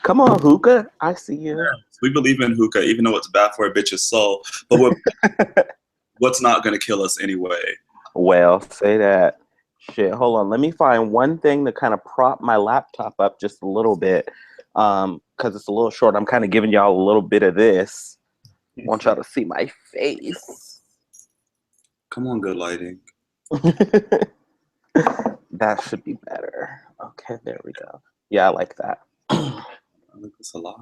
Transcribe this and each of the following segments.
Come on, hookah. I see you. We believe in hookah, even though it's bad for a bitch's soul. But what's not going to kill us anyway? Well, say that. Shit, hold on. Let me find one thing to kind of prop my laptop up just a little bit. Because it's a little short. I'm kind of giving y'all a little bit of this. Want y'all to see my face. Come on, good lighting. That should be better. Okay, there we go. Yeah, I like that. I like this a lot.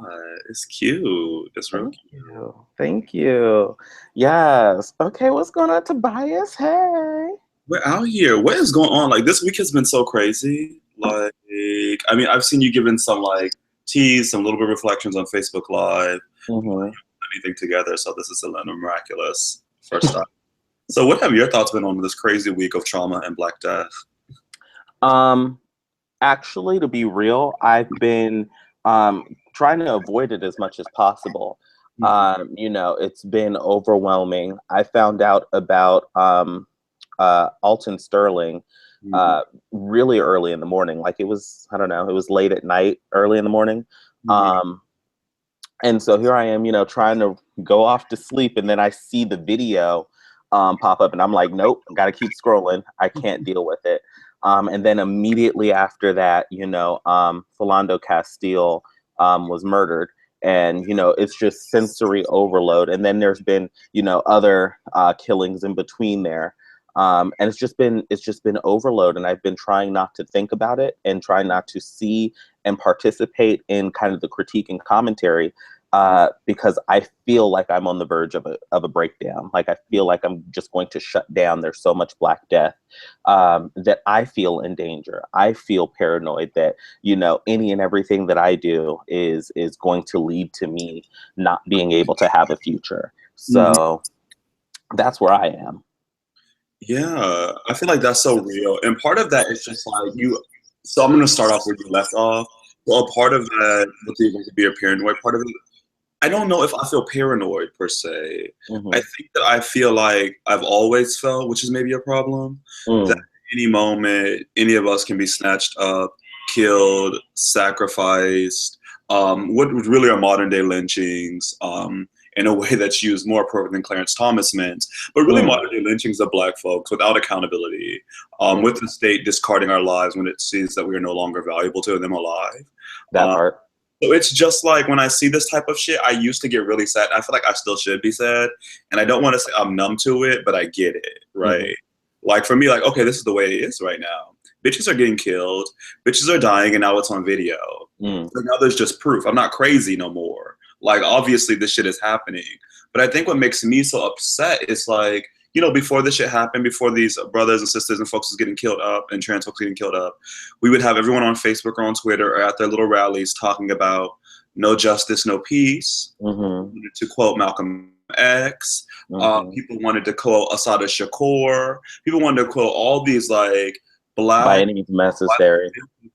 It's cute. It's real Thank cute. you. Thank you. Yes. Okay, what's going on, Tabias? Hey. We're out here. What is going on? Like this week has been so crazy. Like, I mean, I've seen you giving some like teas, some little bit of reflections on Facebook Live, hmm anything together. So this is a little miraculous first time. So, what have your thoughts been on this crazy week of trauma and Black Death? Um, Actually, to be real, I've been trying to avoid it as much as possible. It's been overwhelming. I found out about Alton Sterling Mm-hmm. uh, really early in the morning. Like it was, I don't know, it was late at night, early in the morning. Mm-hmm. Um, and so here I am, trying to go off to sleep, and then I see the video pop up, and I'm like, nope, got to keep scrolling. I can't deal with it. And then immediately after that, Philando Castile was murdered, and it's just sensory overload. And then there's been other killings in between there. And it's just been overload, and I've been trying not to think about it and trying not to see and participate in kind of the critique and commentary because I feel like I'm on the verge of a breakdown. Like I feel like I'm just going to shut down. There's so much Black Death that I feel in danger. I feel paranoid that any and everything that I do is going to lead to me not being able to have a future. Mm-hmm. So that's where I am. Yeah, I feel like that's so real. And part of that is just like you. So I'm going to start off where you left off. Well, a part of that, with you going to be a paranoid part of it, I don't know if I feel paranoid per se. I hmm think that I feel like I've always felt, which is maybe a problem, that Mm, at any moment, any of us can be snatched up, killed, sacrificed, what really are modern day lynchings. In a way that's used more appropriate than Clarence Thomas meant, but really mm, modern day lynchings of Black folks without accountability, mm. with the state discarding our lives when it sees that we are no longer valuable to them alive. That Um, part. so it's just like when I see this type of shit, I used to get really sad. I feel like I still should be sad. And I don't want to say I'm numb to it, but I get it, hmm right? Like for me, like, okay, this is the way it is right now. Bitches are getting killed, bitches are dying, and now it's on video. Mm, So now there's just proof. I'm not crazy no more. Like obviously this shit is happening. But I think what makes me so upset is like, before this shit happened, before these brothers and sisters and folks was getting killed up and trans folks getting killed up, we would have everyone on Facebook or on Twitter or at their little rallies talking about no justice, no peace. hmm To quote Malcolm X, hmm people wanted to quote Asada Shakur. People wanted to quote all these like By black any means necessary.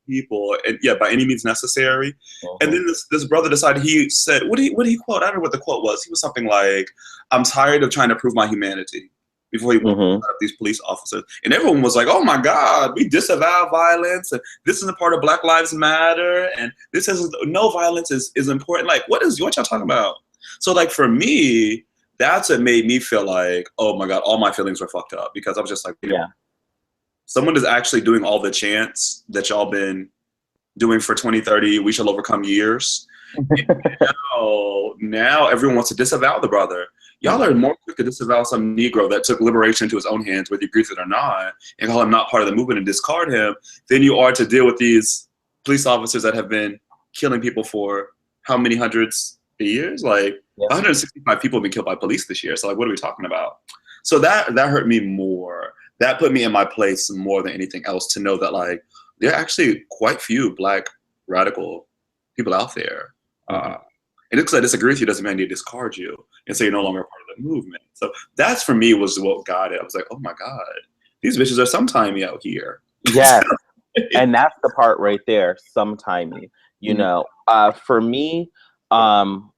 people, and yeah, by any means necessary. And hmm then this brother decided. He said, what did he quote? I don't know what the quote was. He was something like, "I'm tired of trying to prove my humanity." Before he went hmm up these police officers, and everyone was like, "Oh my God, we disavow violence, and this isn't a part of Black Lives Matter, and this is no violence is important." Like, what y'all talking about? So, like for me, that's what made me feel like, oh my God, all my feelings were fucked up because I was just like, Yeah. someone is actually doing all the chants that y'all been doing for 20, 30, we shall overcome years. Now everyone wants to disavow the brother. Y'all are hmm more quick to disavow some Negro that took liberation into his own hands, whether you agree with it or not, and call him not part of the movement and discard him, than you are to deal with these police officers that have been killing people for how many hundreds of years? Like Yep. 165 people have been killed by police this year. So like, what are we talking about? So that hurt me more. That put me in my place more than anything else to know that like there are actually quite few Black radical people out there. hmm And just because I disagree with you doesn't mean I need to discard you and say you're no longer a part of the movement. So that's for me was what got it. I was like, oh my God, these bitches are sometimey out here. Yes. And that's the part right there, sometimey. For me, um,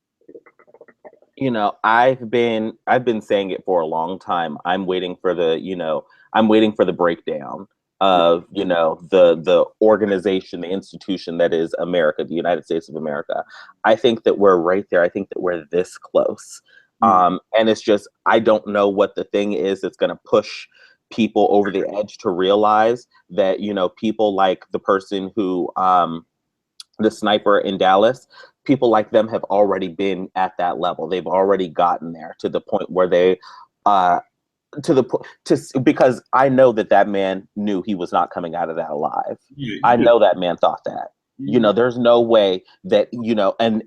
I've been saying it for a long time. I'm waiting for the breakdown. of, you know, the organization, the institution that is America, the United States of America. I think that we're right there. I think that we're this close. Mm. And it's just, I don't know what the thing is that's going to push people over the edge to realize that, you know, people like the person who, the sniper in Dallas, people like them have already been at that level. They've already gotten there to the point where they, uh, because I know that that man knew he was not coming out of that alive. Yeah, you I do. know that man thought that. You know, Mhm. there's no way that, you know, and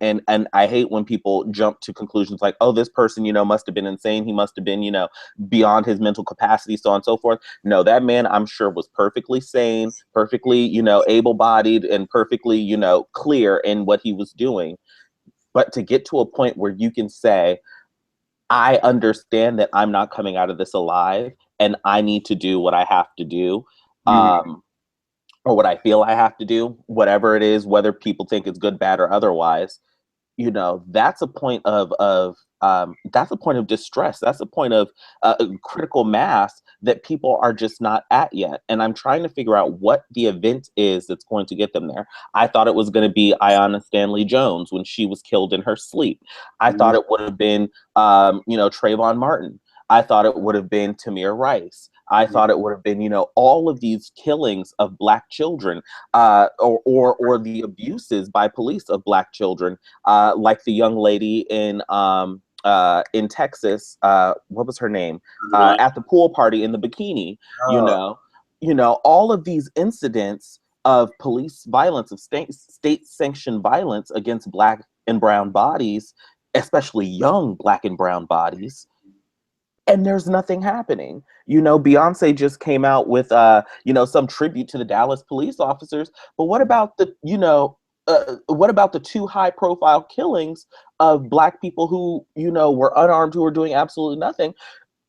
I hate when people jump to conclusions like, oh, this person, you know, must have been insane. He must have been, you know, beyond his mental capacity, so on and so forth. No, that man, I'm sure, was perfectly sane, perfectly, you know, able-bodied, and perfectly, you know, clear in what he was doing. But to get to a point where you can say, I understand that I'm not coming out of this alive, and I need to do what I have to do, Mhm. um, or what I feel I have to do, whatever it is, whether people think it's good, bad, or otherwise. You know, that's a point of that's a point of distress. That's a point of critical mass that people are just not at yet. And I'm trying to figure out what the event is that's going to get them there. I thought it was going to be Ayanna Stanley Jones when she was killed in her sleep. I thought Mhm. it would have been, you know, Trayvon Martin. I thought it would have been Tamir Rice. I thought it would have been, you know, all of these killings of Black children, or the abuses by police of Black children, like the young lady in Texas. What was her name? Right. At the pool party in the bikini. You Yeah. know, all of these incidents of police violence, of state sanctioned violence against Black and brown bodies, especially young Black and brown bodies, and there's nothing happening. You know, Beyonce just came out with you know, some tribute to the Dallas police officers, but what about the, you know, what about the two high profile killings of Black people who, you know, were unarmed, who were doing absolutely nothing?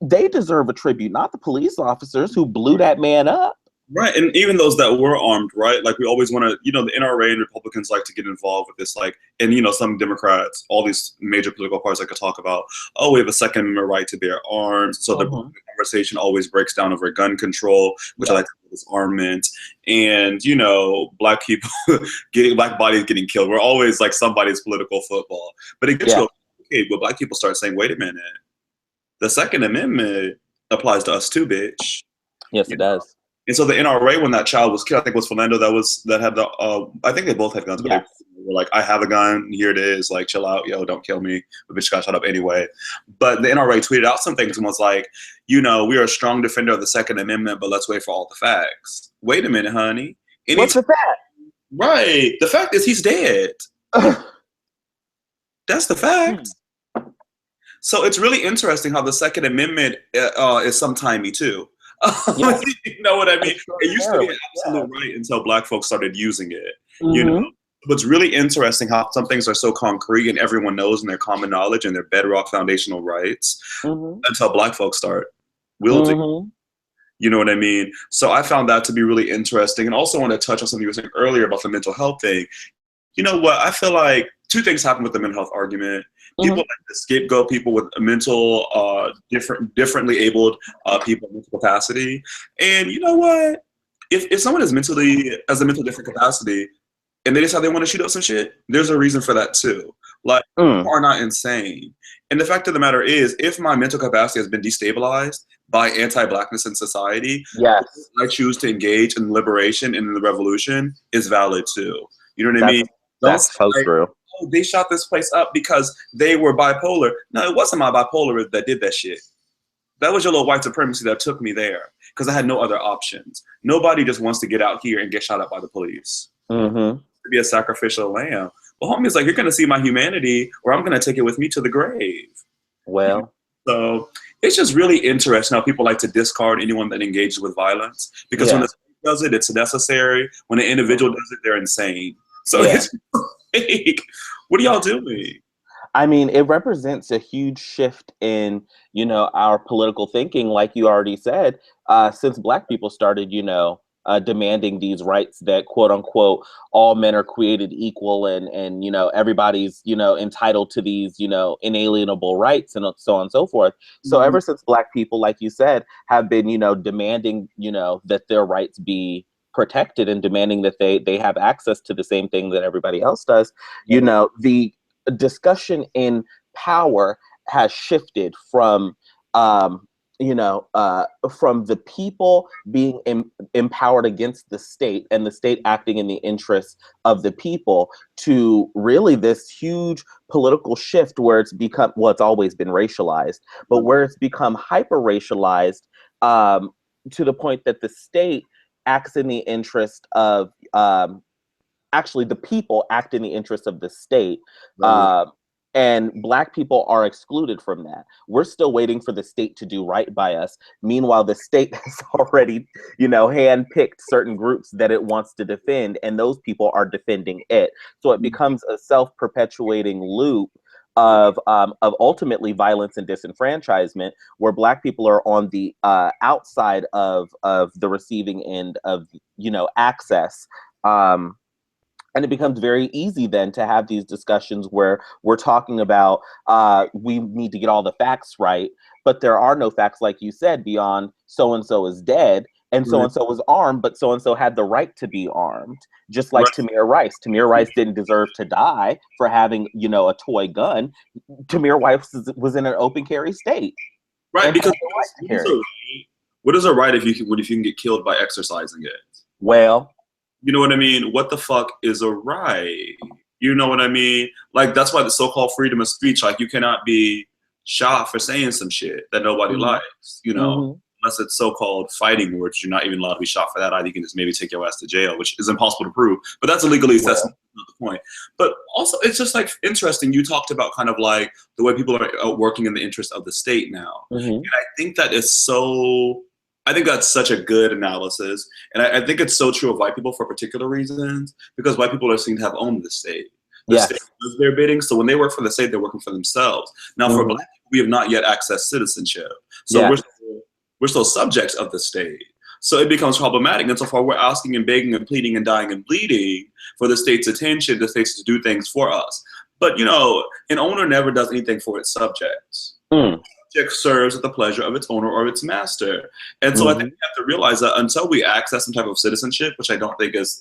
They deserve a tribute, not the police officers who blew that man up. Right, and even those that were armed, right? Like we always want to, the NRA and Republicans like to get involved with this, like, and some Democrats, all these major political parties like to talk about, oh, we have a Second Amendment right to bear arms. So the Mhm. conversation always breaks down over gun control, which I Yeah. like to call disarmament, and Black people getting Black bodies getting killed. We're always like somebody's political football, but it gets Yeah. to a point where Black people start saying, wait a minute, the Second Amendment applies to us too, bitch. Yes, it does. And so the NRA, when that child was killed, I think it was Philando that had the. I think they both had guns, but they Yes. were like, "I have a gun. Here it is. Like, chill out, yo, don't kill me." The bitch got shot up anyway. But the NRA tweeted out some things and was like, we are a strong defender of the Second Amendment, but let's wait for all the facts. Wait a minute, honey. What's Anytime, the fact? right? The fact is he's dead. That's the fact. So it's really interesting how the Second Amendment is sometimey too. Yes. You know what I mean? It used to be an Extraordinarily. Yeah. absolute right until Black folks started using it. You know, Hmm. what's really interesting how some things are so concrete and everyone knows and they're common knowledge and they're bedrock foundational rights Hmm. until Black folks start wielding. Hmm. You know what I mean? So I found that to be really interesting, and also want to touch on something you were saying earlier about the mental health thing. You know what? I feel like two things happen with the mental health argument. People Hmm. like to scapegoat people with mental, differently abled people with mental capacity. And you know what? If someone is has a mental different capacity, and they decide they want to shoot up some shit, there's a reason for that too. Like, people Mm. are not insane. And the fact of the matter is, if my mental capacity has been destabilized by anti-Blackness in society, Yes. I choose to engage in liberation and in the revolution is valid too. You know what I That's mean? Don't that's say so like, true. oh, they shot this place up because they were bipolar. No, it wasn't my bipolar that did that shit. That was your little white supremacy that took me there because I had no other options. Nobody just wants to get out here and get shot up by the police. Hmm. To be a sacrificial lamb. Well, homie's like, you're going to see my humanity or I'm going to take it with me to the grave. You know? Well, So it's just really interesting how people like to discard anyone that engages with violence because when yeah. the state does it, it's necessary. When an individual Mhm. does it, they're insane. So Yeah. it's like, what are y'all doing? I mean, it represents a huge shift in, you know, our political thinking, like you already said, since Black people started, you know, demanding these rights that, quote unquote, all men are created equal, and you know, everybody's, you know, entitled to these, you know, inalienable rights, and so on and so forth. So Mhm. ever since Black people, like you said, have been, you know, demanding, you know, that their rights be protected, and demanding that they have access to the same thing that everybody else does, you know, the discussion in power has shifted from um, you know, from the people being empowered against the state, and the state acting in the interests of the people, to really this huge political shift where it's become, well, it's always been racialized, but where it's become hyper racialized, um, to the point that the state acts in the interest of, actually the people act in the interest of the state, Right. and Black people are excluded from that. We're still waiting for the state to do right by us. Meanwhile, the state has already, you know, handpicked certain groups that it wants to defend, and those people are defending it. So it becomes a self-perpetuating loop of ultimately violence and disenfranchisement, where Black people are on the outside of the receiving end of, you know, access. Um, and it becomes very easy then to have these discussions where we're talking about, we need to get all the facts right, but there are no facts, like you said, beyond so and so is dead and so Right. and so was armed, but so and so had the right to be armed. Just like Right. Tamir Rice. Tamir Rice didn't deserve to die for having, you know, a toy gun. Tamir Rice was in an open carry state Right. and had Because the right to what is a carry. right? What is a right if you can get killed by exercising it? Well, You know what I mean? What the fuck is a right? You know what I mean? Like that's why the so-called freedom of speech, like you cannot be shot for saying some shit that nobody mhm, likes, you know, mhm, unless it's so-called fighting words. You're not even allowed to be shot for that either. You can just maybe take your ass to jail, which is impossible to prove. But that's a legalese. That's well, not the point. But also, it's just like interesting. You talked about kind of like the way people are working in the interest of the state now, mhm, and I think that is so. I think that's such a good analysis. And I think it's so true of white people for particular reasons, because white people are seen to have owned the state. The state yes, does their bidding. So when they work for the state, they're working for themselves. Now, for mhm, black people, we have not yet accessed citizenship. So yes, we're still subjects of the state. So it becomes problematic. And so far, we're asking and begging and pleading and dying and bleeding for the state's attention, the states to do things for us. But, you know, an owner never does anything for its subjects. mm, Subject serves at the pleasure of its owner or its master. And so I think mhm, we have to realize that until we access some type of citizenship, which I don't think is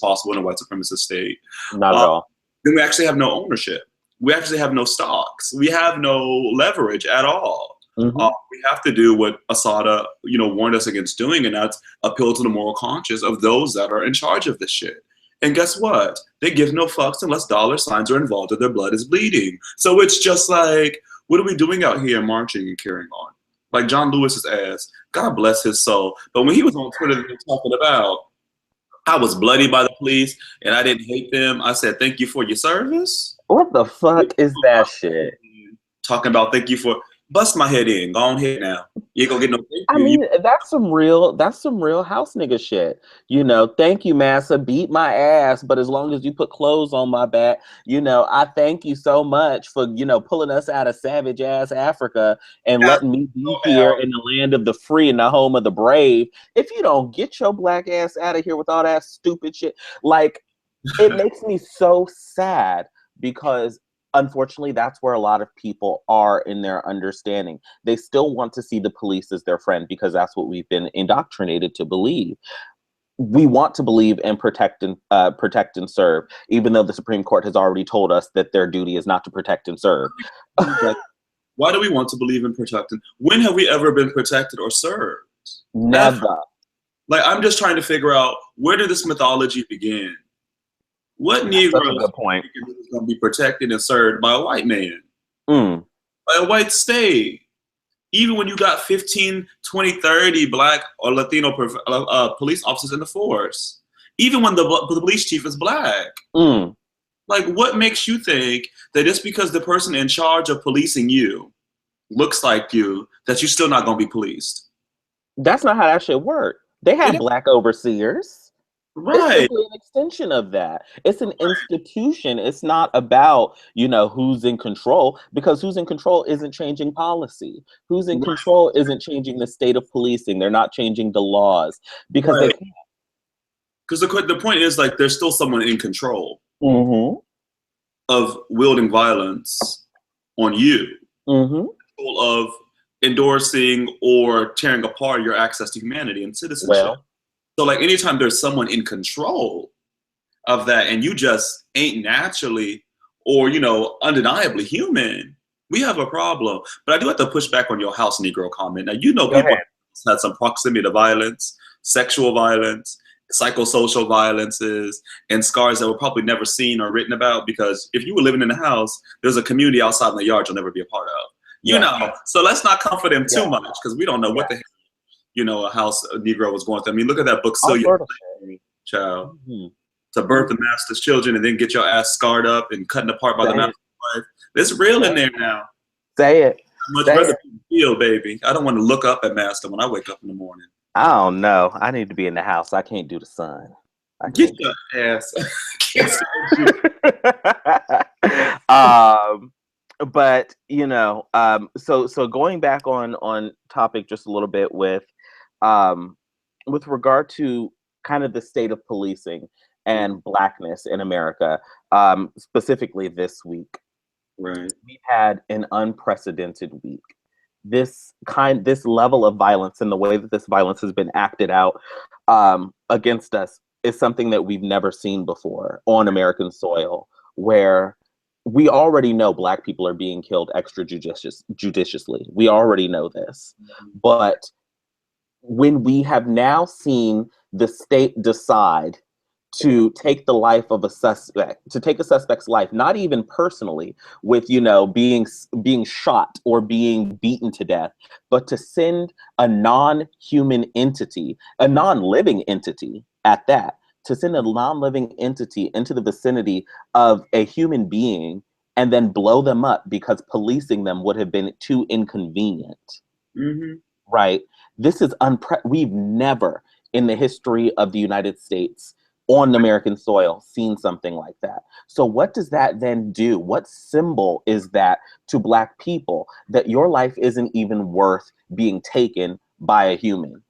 possible in a white supremacist state, not at uh, all. then we actually have no ownership. We actually have no stocks. We have no leverage at all. Mhm. We have to do what Asada, you know, warned us against doing, and that's appeal to the moral conscience of those that are in charge of this shit. And guess what? They give no fucks unless dollar signs are involved or their blood is bleeding. So it's just like, what are we doing out here marching and carrying on? Like John Lewis's ass, God bless his soul. But when he was on Twitter talking about, I was bloody by the police and I didn't hate them, I said, thank you for your service. What the fuck is that shit? Talking about thank you for bust my head in. Go on ahead now. You ain't gonna get no thank I you. mean, that's some real house nigga shit. You know, thank you, massa, beat my ass, but as long as you put clothes on my back, you know, I thank you so much for, you know, pulling us out of savage ass Africa and That's letting me be so here now. in the land of the free and the home of the brave. If you don't get your black ass out of here with all that stupid shit, like, it makes me so sad, because unfortunately that's where a lot of people are in their understanding. They still want to see the police as their friend, because that's what we've been indoctrinated to believe. We want to believe and protect and serve, even though the Supreme Court has already told us that their duty is not to protect and serve. Why do we want to believe in protecting? When have we ever been protected or served? Ever. Never. Like I'm just trying to figure out where did this mythology begin? What That's such a Negro good point. was going to be protected and served by a white man, Mm. by a white state? Even when you got 15, 20, 30 black or Latino police officers in the force, even when the police chief is black. Mm. Like, what makes you think that just because the person in charge of policing you looks like you, that you're still not going to be policed? That's not how that shit work. They It have is black overseers. It's right. simply an extension of that. It's an institution. It's not about, you know, who's in control, because who's in control isn't changing policy. Who's in Right. control isn't changing the state of policing. They're not changing the laws because they Right. can't. Because the point is, like, there's still someone in control Mm-hmm. of wielding violence on you, Mm-hmm. of endorsing or tearing apart your access to humanity and citizenship. Well, So, like, anytime there's someone in control of that and you just ain't naturally or, undeniably human, we have a problem. But I do have to push back on your house Negro comment. Now, go people ahead. had some proximity to violence, sexual violence, psychosocial violences, and scars that were probably never seen or written about, because if you were living in a house, there's a community outside in the yard you'll never be a part of. Yeah. So let's not comfort them too Yeah. much, because we don't know what Yeah. the heck, a house a Negro was going through. I mean, look at that book, All Celia, sort of shit. child. Mm-hmm. To birth the master's children and then get your ass scarred up and cutting apart by the Say it. master's wife. It's real in there now. Say it. I'd much Say rather it. be healed, baby. I don't want to look up at master when I wake up in the morning. I don't know. I need to be in the house. I can't do the sun. I Get can't do your ass. Can't stand you. But so going back on topic just a little bit with regard to kind of the state of policing and blackness in America, specifically this week. Right. We've had an unprecedented week. This level of violence and the way that this violence has been acted out against us is something that we've never seen before on American soil, where we already know Black people are being killed judiciously. We already know this. But when we have now seen the state decide to take the life of a suspect, to take a suspect's life, not even personally with, being shot or being beaten to death, but to send a non-human entity, a non-living entity at that, to send a non-living entity into the vicinity of a human being and then blow them up because policing them would have been too inconvenient. Mm-hmm. Right? This is we've never in the history of the United States on American soil seen something like that. So what does that then do? What symbol is that to Black people, that your life isn't even worth being taken by a human?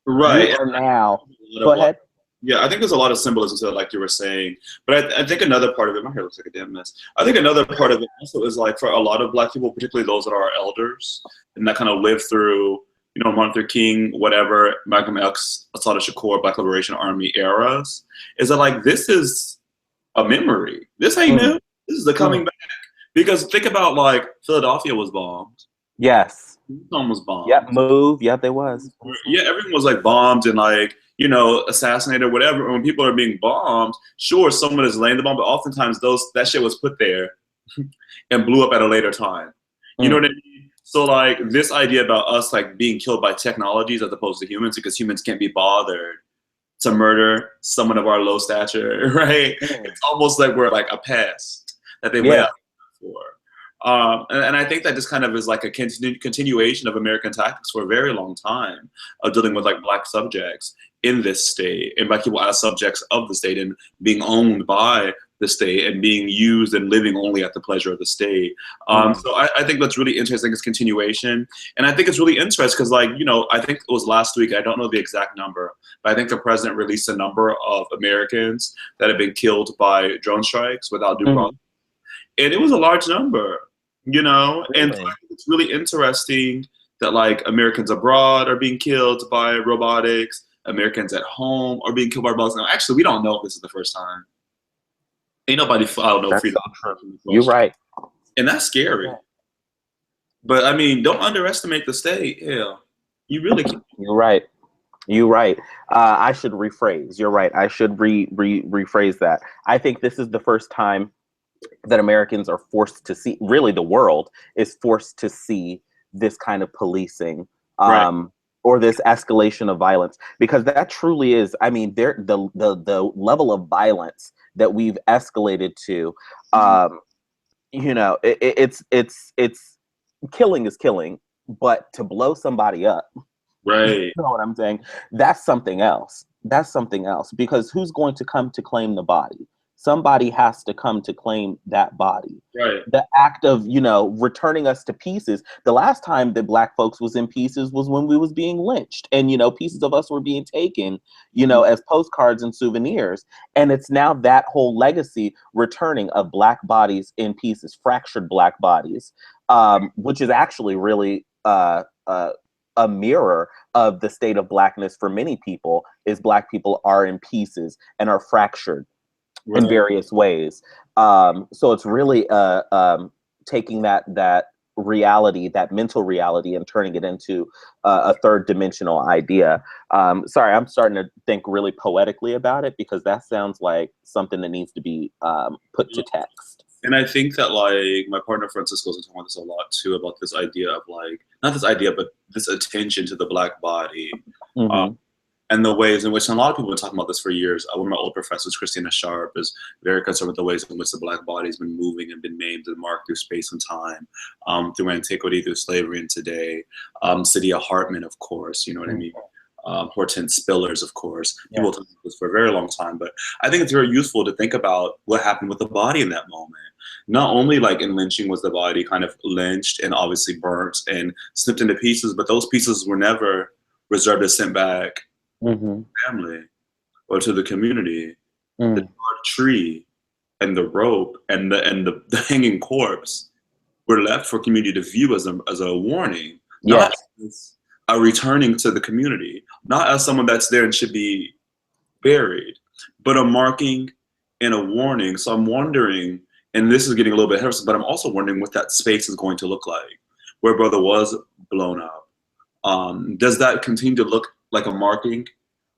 Right. You are now, go ahead. Yeah, I think there's a lot of symbolism to it, like you were saying. But I think another part of it, my hair looks like a damn mess. I think another part of it also is, like, for a lot of Black people, particularly those that are our elders and that kind of live through, Martin Luther King, whatever, Malcolm X, Assata Shakur, Black Liberation Army eras, is that, like, this is a memory. This ain't new. This is the coming back. Because think about, like, Philadelphia was bombed. Yes. Houston was bombed. Yep, move. Yep, they was. Yeah, everyone was, like, bombed and, like, assassinated or whatever. When people are being bombed, sure, someone is laying the bomb, but oftentimes that shit was put there and blew up at a later time. You know what I mean? So, like, this idea about us, like, being killed by technologies as opposed to humans, because humans can't be bothered to murder someone of our low stature, right? It's almost like we're, like, a pest that they lay out for. And I think that just kind of is like a continuation of American tactics for a very long time of dealing with, like, Black subjects in this state and Black people as subjects of the state and being owned by the state and being used and living only at the pleasure of the state. So I think that's really interesting, is continuation. And I think it's really interesting because, like, I think it was last week, I don't know the exact number, but I think the president released a number of Americans that have been killed by drone strikes without due process. And it was a large number, and so I think it's really interesting that, like, Americans abroad are being killed by robotics, Americans at home are being killed by robotics. Now, actually, we don't know if this is the first time. Ain't nobody filed no freedom. So true. You're right. And that's scary. But, I mean, don't underestimate the state. Hell, you really can't. You're right. You're right. I should rephrase. You're right. I should rephrase that. I think this is the first time that Americans are forced to see, really the world is forced to see this kind of policing, or this escalation of violence, because that truly is, I mean, the level of violence that we've escalated to, it's killing is killing, but to blow somebody up, right? You know what I'm saying? That's something else. That's something else, because who's going to come to claim the body? somebody has to come to claim that body. Right. The act of, returning us to pieces. The last time that Black folks was in pieces was when we was being lynched, and, pieces of us were being taken, as postcards and souvenirs. And it's now that whole legacy returning of Black bodies in pieces, fractured Black bodies, which is actually really a mirror of the state of Blackness for many people. Is Black people are in pieces and are fractured in Right. various ways. So it's really taking that reality, that mental reality, and turning it into a third dimensional idea. Sorry, I'm starting to think really poetically about it, because that sounds like something that needs to be put to text. And I think that, like, my partner Francisco has talking about this a lot too, about this idea of, like, not this idea, but this attention to the Black body. Mm-hmm. And the ways in which, and a lot of people have been talking about this for years. One of my old professors, Christina Sharp, is very concerned with the ways in which the Black body has been moving and been maimed and marked through space and time, through antiquity, through slavery, and today. Saidiya Hartman, of course, you know what I mean? Hortense Spillers, of course. People talk about this for a very long time, but I think it's very useful to think about what happened with the body in that moment. Not only, like, in lynching was the body kind of lynched and obviously burnt and snipped into pieces, but those pieces were never reserved or sent back Mm-hmm. family or to the community. The Mm. charred tree and the rope and the hanging corpse were left for community to view as a warning, not Yes. as a returning to the community, not as someone that's there and should be buried, but a marking and a warning. So I'm wondering, and this is getting a little bit heresy, but I'm also wondering what that space is going to look like, where brother was blown up. Does that continue to look like a marking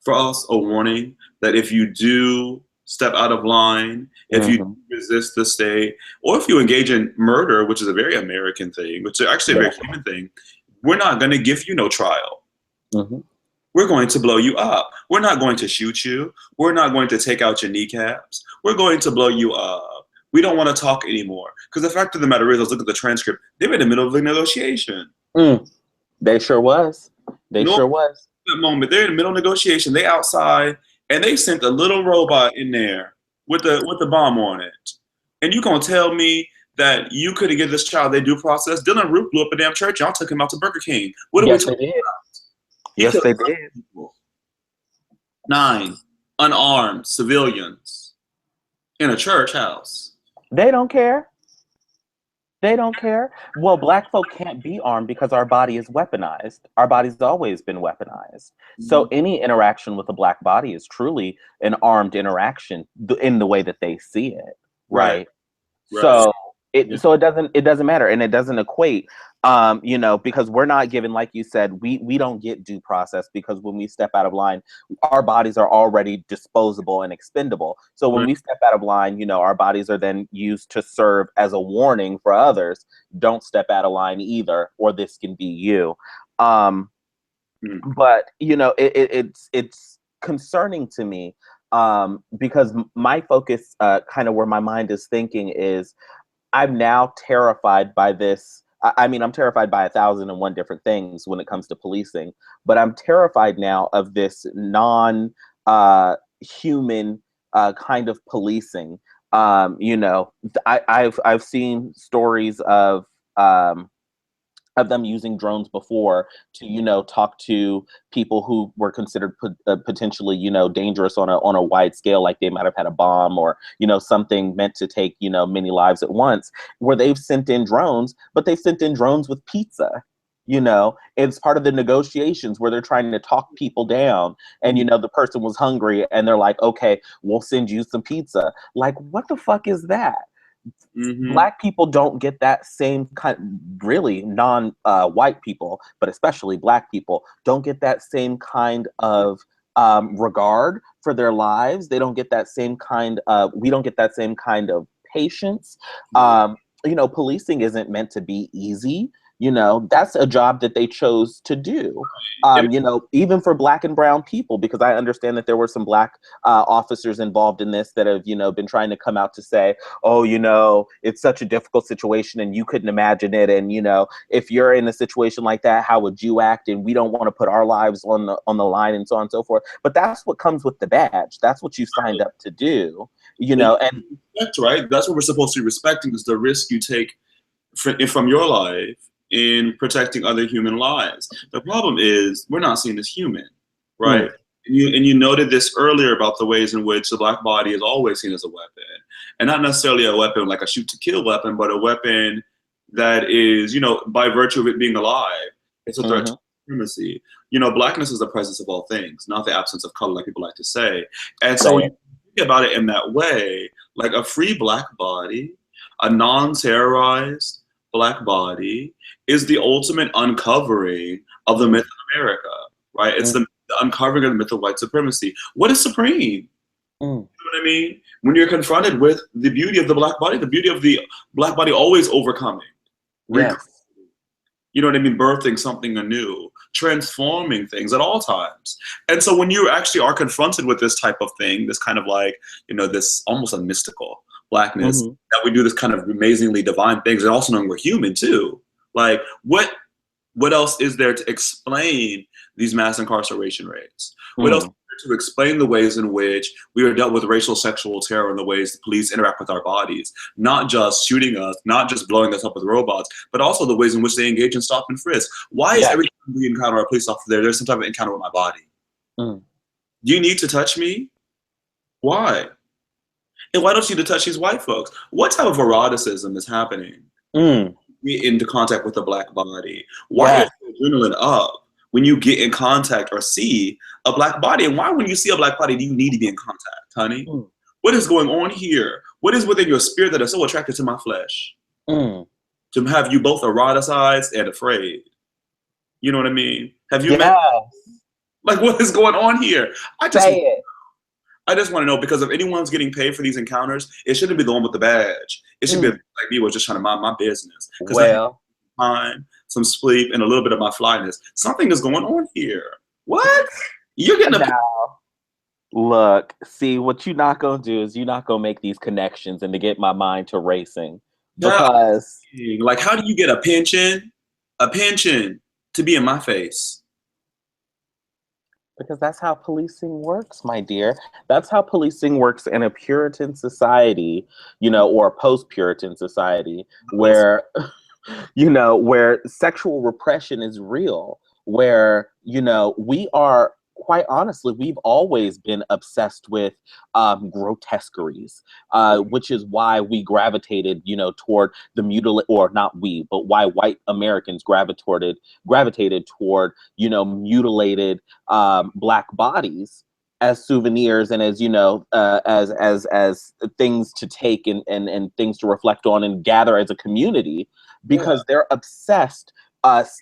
for us, a warning that if you do step out of line, if you Mm-hmm. resist the state, or if you engage in murder, which is a very American thing, which is actually a very human thing, we're not going to give you no trial. Mm-hmm. We're going to blow you up. We're not going to shoot you. We're not going to take out your kneecaps. We're going to blow you up. We don't want to talk anymore. Because the fact of the matter is, I was looking at the transcript, they were in the middle of a negotiation. They sure was. They No, sure was. that moment, they're in the middle of negotiation. They outside, and they sent a little robot in there with the bomb on it. And you gonna tell me that you couldn't give this child their due process? Dylan Roof blew up a damn church. Y'all took him out to Burger King. What are we Yes, they talking did. about? He Yes, killed they did. people. 9 unarmed civilians in a church house. They don't care. They don't care. Well, Black folk can't be armed because our body is weaponized. Our body's always been weaponized. So any interaction with a Black body is truly an armed interaction in the way that they see it, right? Right. So it doesn't matter, and it doesn't equate, because we're not given, like you said, we don't get due process, because when we step out of line, our bodies are already disposable and expendable. So when we step out of line, our bodies are then used to serve as a warning for others. Don't step out of line either, or this can be you. But it's concerning to me, because my focus, kind of where my mind is thinking, is I'm now terrified by this. I mean, I'm terrified by 1,001 different things when it comes to policing, but I'm terrified now of this non human kind of policing. I've seen stories of them using drones before to talk to people who were considered potentially dangerous on a wide scale, like they might have had a bomb or something meant to take many lives at once, where they've sent in drones, but they've sent in drones with pizza. It's part of the negotiations where they're trying to talk people down, and the person was hungry and they're like, okay, we'll send you some pizza. Like, what the fuck is that? Black people don't get that same kind, really non-white people, but especially Black people don't get that same kind of regard for their lives. They don't get that same kind of, we don't get that same kind of patience. Policing isn't meant to be easy. That's a job that they chose to do. Even for Black and brown people, because I understand that there were some Black officers involved in this that have, been trying to come out to say, oh, it's such a difficult situation and you couldn't imagine it. And, if you're in a situation like that, how would you act? And we don't want to put our lives on the line, and so on and so forth. But that's what comes with the badge. That's what you signed up to do. you know, and That's right. That's what we're supposed to be respecting, is the risk you take from your life in protecting other human lives. The problem is we're not seen as human, right? mm, And you noted this earlier about the ways in which the black body is always seen as a weapon, and not necessarily a weapon like a shoot to kill weapon, but a weapon that is, by virtue of it being alive, it's a threat to mhm, supremacy. Blackness is the presence of all things, not the absence of color, like people like to say. And so say when it. you think about it in that way, like a free black body, a non-terrorized black body, is the ultimate uncovering of the myth of America, right? It's Mm, the uncovering of the myth of white supremacy. What is supreme? mm, You know what I mean? When you're confronted with the beauty of the black body, the beauty of the black body always overcoming, yes. you know what I mean, birthing something anew, transforming things at all times. And so when you actually are confronted with this type of thing, this kind of like, this almost a mystical blackness, Mhm. that we do this kind of amazingly divine things, and also knowing we're human too. Like what else is there to explain these mass incarceration rates? What else is Mm, there to explain the ways in which we are dealt with racial sexual terror and the ways the police interact with our bodies? Not just shooting us, not just blowing us up with robots, but also the ways in which they engage in stop and frisk. Why is yes. every time we encounter a police officer there's some type of encounter with my body? Mm, Do you need to touch me? Why? And why don't you need to touch these white folks? What type of eroticism is happening? mm, Get into contact with the black body? Why is yes. the adrenaline up when you get in contact or see a black body? And why, when you see a black body, do you need to be in contact, honey? Mm, What is going on here? What is within your spirit that is so attracted to my flesh? mm, To have you both eroticized and afraid. You know what I mean? Have you met, yes. like, what is going on here? I just Say it. I just want to know, because if anyone's getting paid for these encounters, it shouldn't be the one with the badge. It should be Mm. like me, was just trying to mind my business. Because I had Well, time, some sleep, and a little bit of my flyness. Something is going on here. What? You're getting a now, look, see, what you not gonna do is you not gonna make these connections and to get my mind to racing. yeah, Because like, how do you get a pension? A pension to be in my face. because that's how policing works, my dear. That's how policing works in a Puritan society, or a post-Puritan society where where sexual repression is real, where, we are, quite honestly, we've always been obsessed with grotesqueries, which is why we gravitated, toward the mutilate, or not we, but why white Americans gravitated toward, mutilated black bodies as souvenirs and as as things to take and things to reflect on and gather as a community, Yeah. because they're obsessed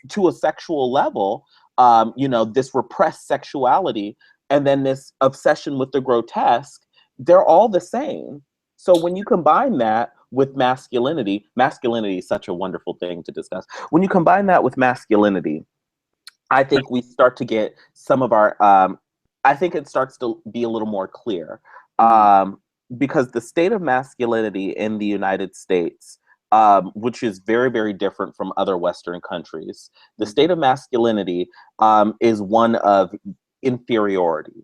to a sexual level, this repressed sexuality, and then this obsession with the grotesque. They're all the same. So when you combine that with masculinity is such a wonderful thing to discuss. When you combine that with masculinity, I think we start to get some of our, I think it starts to be a little more clear. Mhm. Um, because the state of masculinity in the United States, which is very, very different from other Western countries, the state of masculinity is one of inferiority.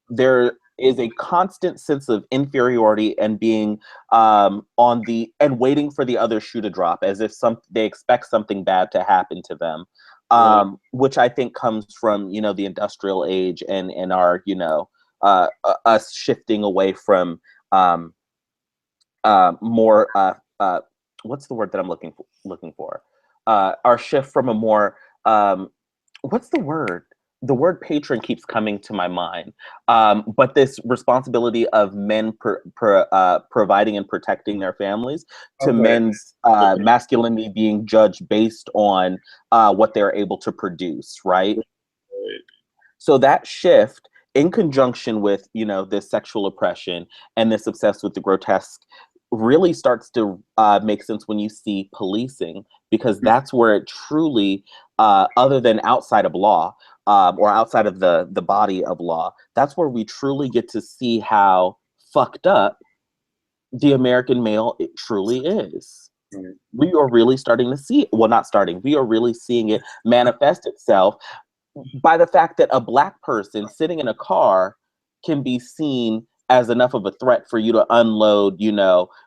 There is a constant sense of inferiority and being on the and waiting for the other shoe to drop, as if they expect something bad to happen to them, Right. which I think comes from the industrial age and our us shifting away from um, more what's the word that I'm looking for, our shift from a more what's the word? The word patron keeps coming to my mind. But this responsibility of men providing and protecting their families, to Okay. men's masculinity being judged based on what they're able to produce, right? So that shift, in conjunction with this sexual oppression and this obsessed with the grotesque, really starts to make sense when you see policing, because that's where it truly, other than outside of law, or outside of the body of law, that's where we truly get to see how fucked up the American male it truly is. Right. We are really starting to see it. Well, not starting. We are really seeing it manifest itself by the fact that a black person sitting in a car can be seen as enough of a threat for you to unload,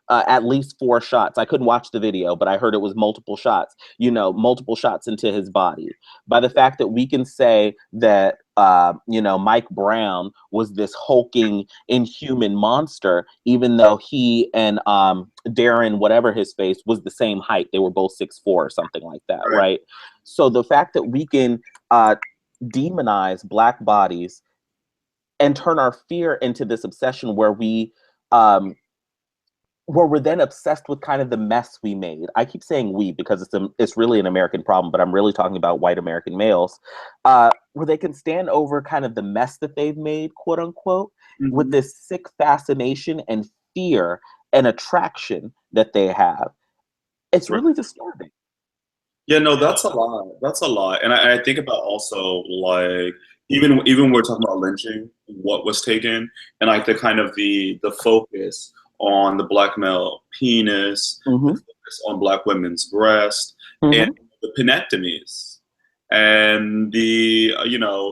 at least 4 shots. I couldn't watch the video, but I heard it was multiple shots, multiple shots into his body. By the fact that we can say that, Mike Brown was this hulking, inhuman monster, even though he and Darren, whatever his face, was the same height. They were both 6'4" or something like that, right? So the fact that we can demonize Black bodies and turn our fear into this obsession where we're then obsessed with kind of the mess we made. I keep saying we because it's really an American problem, but I'm really talking about white American males, where they can stand over kind of the mess that they've made, quote unquote, with this sick fascination and fear and attraction that they have. It's really disturbing. Yeah, no, that's a lot. That's a lot. And I think about also like even when we're talking about lynching, what was taken, and like the kind of the focus on the Black male penis, the focus on Black women's breast, and the penectomies and the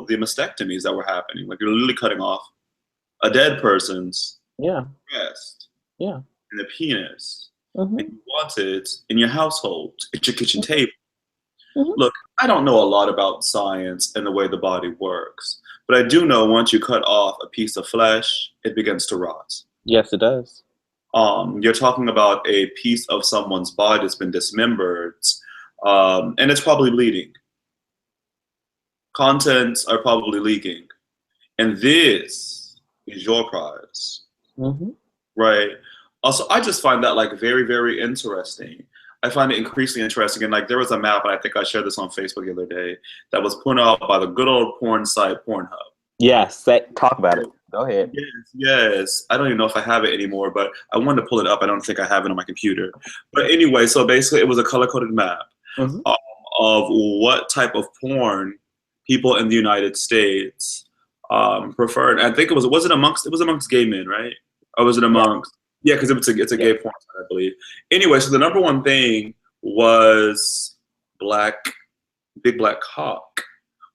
the mastectomies that were happening. Like you're literally cutting off a dead person's breast and the penis. And you want it in your household, at your kitchen table. Look, I don't know a lot about science and the way the body works, but I do know once you cut off a piece of flesh, it begins to rot. Yes, it does. You're talking about a piece of someone's body that's been dismembered, and it's probably bleeding. Contents are probably leaking. And this is your prize. Right? Also, I just find that like very, very interesting. I find it increasingly interesting. And like there was a map, and I think I shared this on Facebook the other day, that was put out by the good old porn site Pornhub. Yes, talk about it. Go ahead. Yes. I don't even know if I have it anymore, but I wanted to pull it up. I don't think I have it on my computer. But anyway, so basically it was a color-coded map of what type of porn people in the United States preferred. I think it was amongst gay men, right? Or was it amongst? Yeah, because it's a gay porn site, I believe. Anyway, so the number one thing was big black cock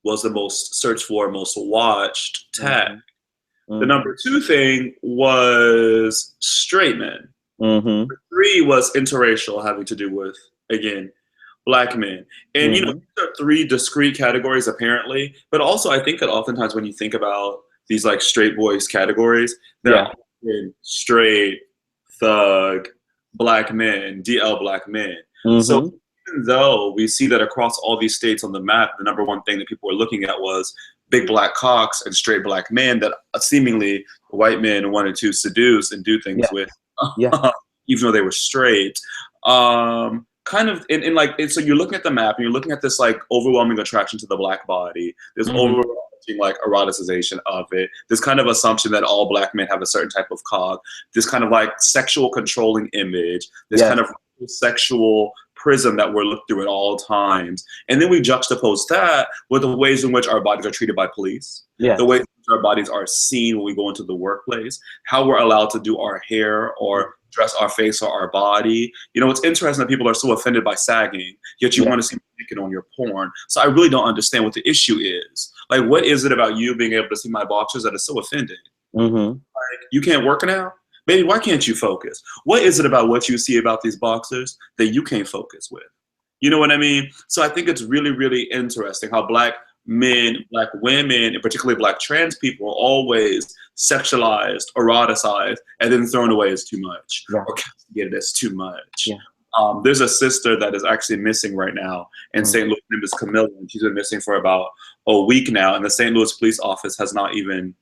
was the most searched for, most watched tag. The number two thing was straight men. Number three was interracial, having to do with, again, Black men. And these are three discrete categories apparently, but also I think that oftentimes when you think about these like straight boys categories, they're often straight, thug, Black men, DL Black men. So even though we see that across all these states on the map, the number one thing that people were looking at was big black cocks and straight Black men that seemingly white men wanted to seduce and do things with, even though they were straight. Kind of in like, so you're looking at the map and you're looking at this like overwhelming attraction to the Black body. There's overwhelming like eroticization of it. This kind of assumption that all Black men have a certain type of cock. This kind of like sexual controlling image. This kind of sexual prism that we're looked through at all times. And then we juxtapose that with the ways in which our bodies are treated by police. The ways in which our bodies are seen when we go into the workplace. How we're allowed to do our hair or dress our face or our body. It's interesting that people are so offended by sagging, yet you want to see me naked on your porn. So I really don't understand what the issue is. Like, what is it about you being able to see my boxers that is so offending? Like, you can't work now? Baby, why can't you focus? What is it about what you see about these boxers that you can't focus with? You know what I mean? So I think it's really, really interesting how Black men, Black women, and particularly Black trans people are always sexualized, eroticized, and then thrown away as too much or castigated as too much. There's a sister that is actually missing right now in St. Louis. Her name is Camilla, and she's been missing for about a week now, and the St. Louis police office has not even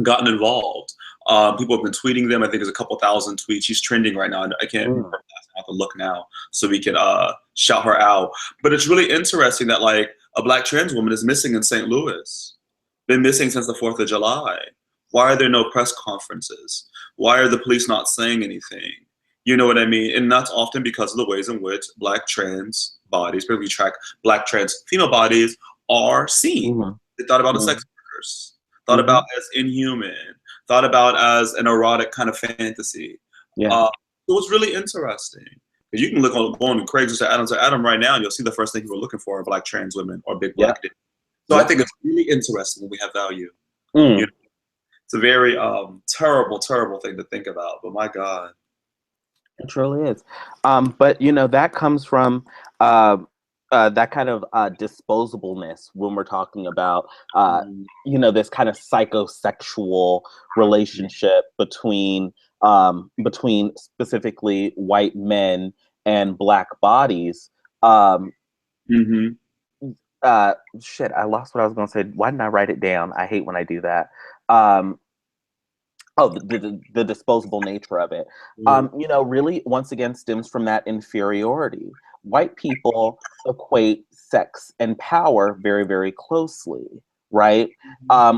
gotten involved. People have been tweeting them. I think there's a couple thousand tweets. She's trending right now. I can't remember. I have to look now so we can shout her out. But it's really interesting that like a Black trans woman is missing in St. Louis. Been missing since the 4th of July. Why are there no press conferences? Why are the police not saying anything? You know what I mean? And that's often because of the ways in which Black trans bodies, particularly Black trans female bodies, are seen. They're thought about as sex workers, thought about as inhuman, thought about as an erotic kind of fantasy. So it's really interesting. Because you can go on Craigslist or Adam right now, and you'll see the first thing people are looking for are Black trans women or big Black dicks. So I think it's really interesting when we have value. It's a very terrible, terrible thing to think about. But my God. It truly is. But that comes from uh, that kind of disposableness when we're talking about Mm, this kind of psychosexual relationship between specifically white men and black bodies. Um, mm-hmm. Shit, I lost what I was going to say. Why didn't I write it down? I hate when I do that. Um, Oh, the disposable nature of it. Really, once again, stems from that inferiority. White people equate sex and power very, very closely, right?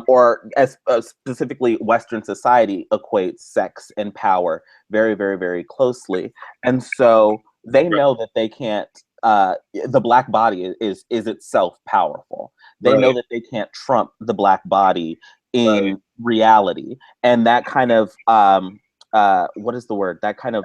Or as specifically, Western society equates sex and power very, very, very closely, and so they Right, know that they can't. The black body is itself powerful. They know right, that they can't trump the black body right, in reality, and that kind of what is the word, that kind of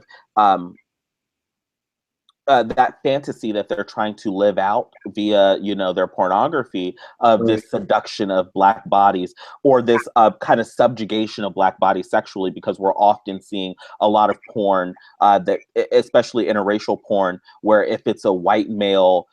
that fantasy that they're trying to live out via their pornography of right. this seduction of black bodies, or this kind of subjugation of black bodies sexually, because we're often seeing a lot of porn that especially interracial porn, where if it's a white male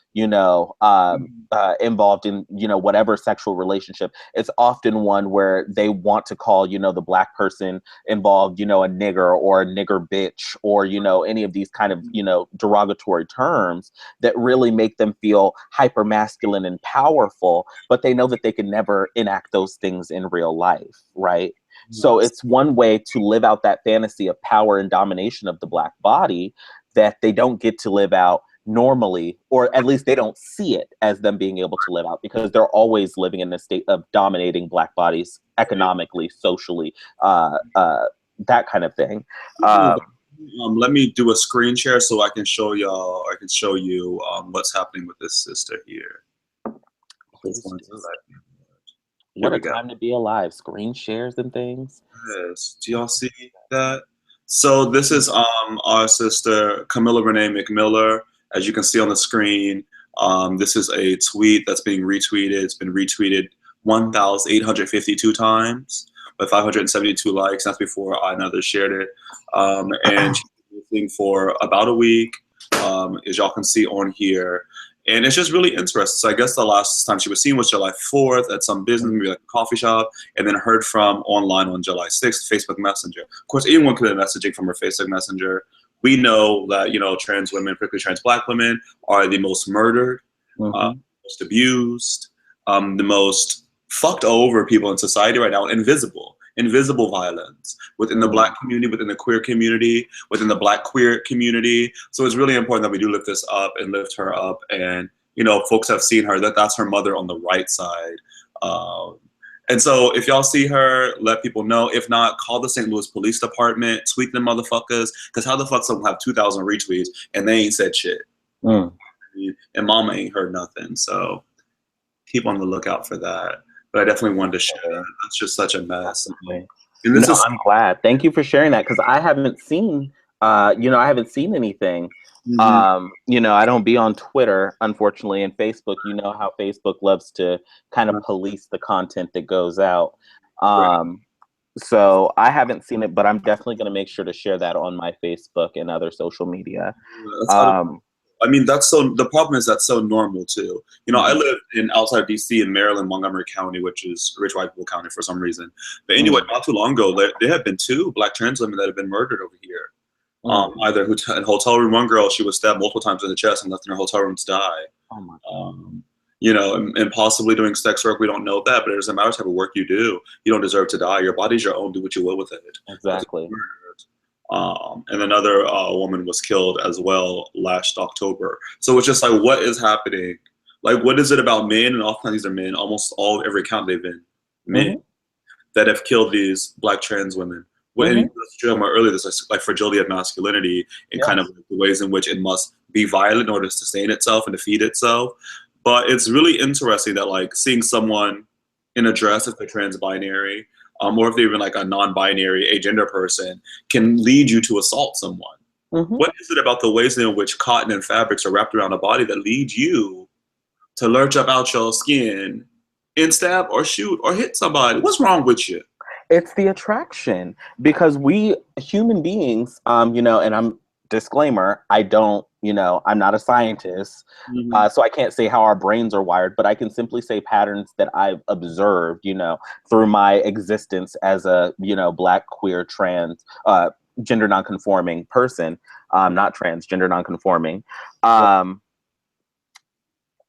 involved in whatever sexual relationship, it's often one where they want to call the black person involved, a nigger or a nigger bitch, or any of these kind of derogatory terms that really make them feel hyper masculine and powerful, but they know that they can never enact those things in real life, right? So Yes. it's one way to live out that fantasy of power and domination of the black body that they don't get to live out normally, or at least they don't see it as them being able to live out, because they're always living in a state of dominating black bodies economically, socially, that kind of thing. Um, Let me do a screen share so I can show y'all. I can show you what's happening with this sister here. Just please one do. second. Here What a we go. time to be alive. Screen shares and things. Yes. Do y'all see that? So this is our sister Camilla Renee McMiller. As you can see on the screen, this is a tweet that's being retweeted. It's been retweeted 1,852 times with 572 likes. That's before I and others shared it. And she's been listening for about a week, as y'all can see on here. And it's just really interesting. So I guess the last time she was seen was July 4th at some business, maybe like a coffee shop, and then heard from online on July 6th, Facebook Messenger. Of course, anyone could have been messaging from her Facebook Messenger. We know that, trans women, particularly trans black women, are the most murdered, Mm-hmm. most abused, the most fucked over people in society right now, invisible violence within the black community, within the queer community, within the black queer community. So it's really important that we do lift this up and lift her up. And, folks have seen her, that's her mother on the right side. And so if y'all see her, let people know. If not, call the St. Louis Police Department, tweet them motherfuckers, because how the fuck someone have 2,000 retweets and they ain't said shit? Mm. And mama ain't heard nothing. So keep on the lookout for that. But I definitely wanted to share that. That's just such a mess. Definitely. And this No, is I'm glad. Thank you for sharing that, because I haven't seen anything. mhm, I don't be on Twitter, unfortunately, and Facebook. You know how Facebook loves to kind of police the content that goes out. right. So I haven't seen it, but I'm definitely going to make sure to share that on my Facebook and other social media. That's Um, I mean, the problem is that's so normal too. I mhm, live in outside of DC in Maryland, Montgomery County, which is rich white people county for some reason. But anyway, mm, not too long ago, there have been two black trans women that have been murdered over here. mm. Either in a hotel room, one girl, she was stabbed multiple times in the chest and left in her hotel room to die. Oh my God. Um, and possibly doing sex work. We don't know that, but it doesn't matter what type of work you do. You don't deserve to die. Your body's your own. Do what you will with it. But Exactly. and another woman was killed as well last October. So it's just like, what is happening? Like, what is it about men? And oftentimes these are men. Almost every account they've been men Hmm. that have killed these black trans women. And Hmm. let's talk about earlier, this like fragility of masculinity and kind of Yes. the ways in which it must be violent in order to sustain itself and to feed itself. But it's really interesting that like seeing someone in a dress if they're trans binary, or if they're even like a non-binary agender person, can lead you to assault someone. Hmm. What is it about the ways in which cotton and fabrics are wrapped around a body that lead you to lurch up out your skin and stab or shoot or hit somebody? What's wrong with you? It's the attraction because we human beings, and I'm disclaimer, I don't, I'm not a scientist, Mm-hmm. so I can't say how our brains are wired, but I can simply say patterns that I've observed, through my existence as a, Black, queer, trans, gender nonconforming person, not trans, gender nonconforming. Um,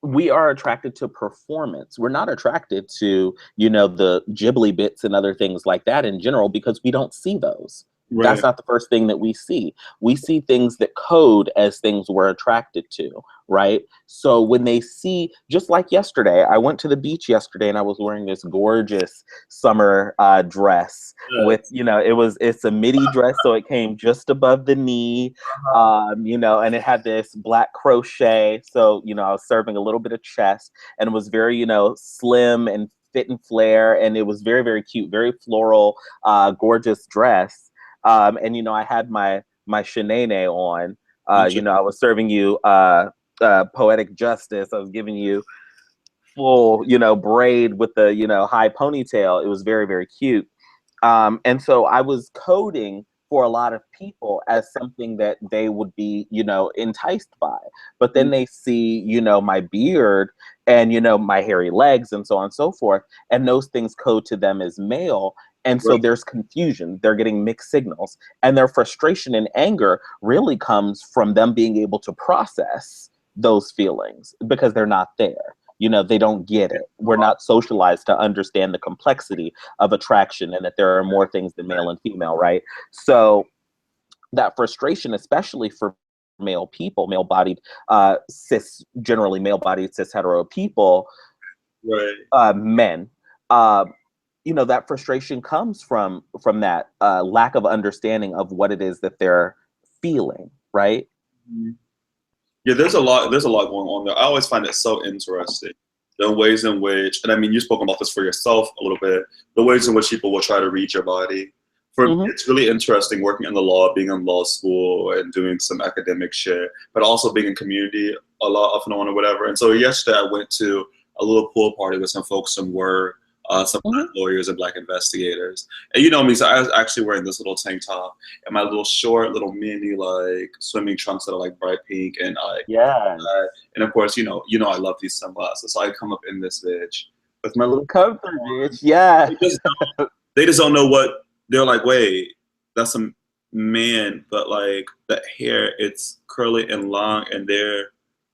we are attracted to performance. We're not attracted to, the Ghibli bits and other things like that in general because we don't see those. That's Right. not the first thing that we see. We see things that code as things we're attracted to, right? So when they see, just like yesterday, I went to the beach yesterday and I was wearing this gorgeous summer dress with, Yes. it's a midi dress, so it came just above the knee, and it had this black crochet. So, I was serving a little bit of chest, and it was very, slim and fit and flare. And it was very, very cute, very floral, gorgeous dress. And, I had my shenane on. I was serving you poetic justice. I was giving you full, braid with the, high ponytail. It was very, very cute. And so I was coding for a lot of people as something that they would be, enticed by. But then they see, my beard and, my hairy legs and so on and so forth. And those things code to them as male. And so Right. there's confusion. They're getting mixed signals. And their frustration and anger really comes from them being able to process those feelings because they're not there. They don't get it. We're not socialized to understand the complexity of attraction and that there are more things than male and female, right? So that frustration, especially for male people, male-bodied, generally male-bodied cis hetero people, Right. men, that frustration comes from that lack of understanding of what it is that they're feeling, right? Mhm. Yeah, there's a lot going on there. I always find it so interesting the ways in which, and I mean, you've spoken about this for yourself a little bit, the ways in which people will try to read your body. For me, Mm-hmm. it's really interesting working in the law, being in law school and doing some academic shit, but also being in community a lot, off and on or whatever. And so yesterday I went to a little pool party with some folks from work, some Black Mm-hmm. lawyers and Black investigators. And you know me, so I was actually wearing this little tank top and my little short, little mini like swimming trunks that are like bright pink and Yeah. and of course, I love these sunglasses. So I come up in this bitch with my little. Come through, bitch. Yeah. They just, they just don't know what they're like. Wait, that's a man, but like that hair, it's curly and long, and they're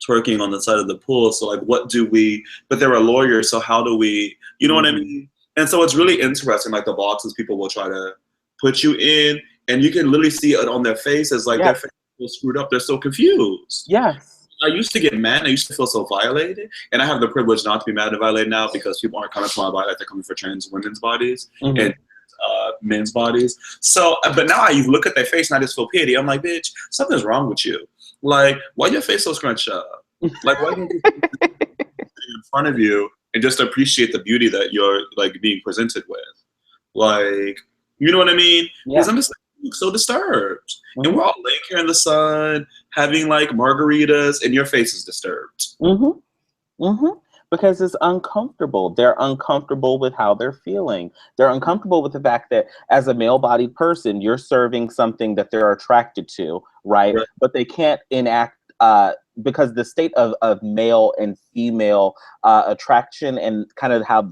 twerking on the side of the pool. So like, what do we? But they're a lawyer, so how do we? You know what I Mm-hmm. mean? And so it's really interesting. Like the boxes people will try to put you in, and you can literally see it on their faces. Like their Yes. face is so screwed up. They're so confused. Yes. I used to get mad. I used to feel so violated, and I have the privilege not to be mad and violated now because people aren't coming to my body like they're coming for trans women's bodies Mm-hmm. and men's bodies. So, but now I look at their face and I just feel pity. I'm like, bitch, something's wrong with you. Like, why your face so scrunched up? Like, why can't you sit in front of you and just appreciate the beauty that you're like being presented with? Like, you know what I mean? Because Yeah. I'm just like, so disturbed. And Mm-hmm. we're all laying here in the sun, having like margaritas, and your face is disturbed. Mm-hmm. Mm-hmm. Because it's uncomfortable. They're uncomfortable with how they're feeling. They're uncomfortable with the fact that as a male-bodied person, you're serving something that they're attracted to, right? Right. But they can't enact because the state of male and female attraction and kind of how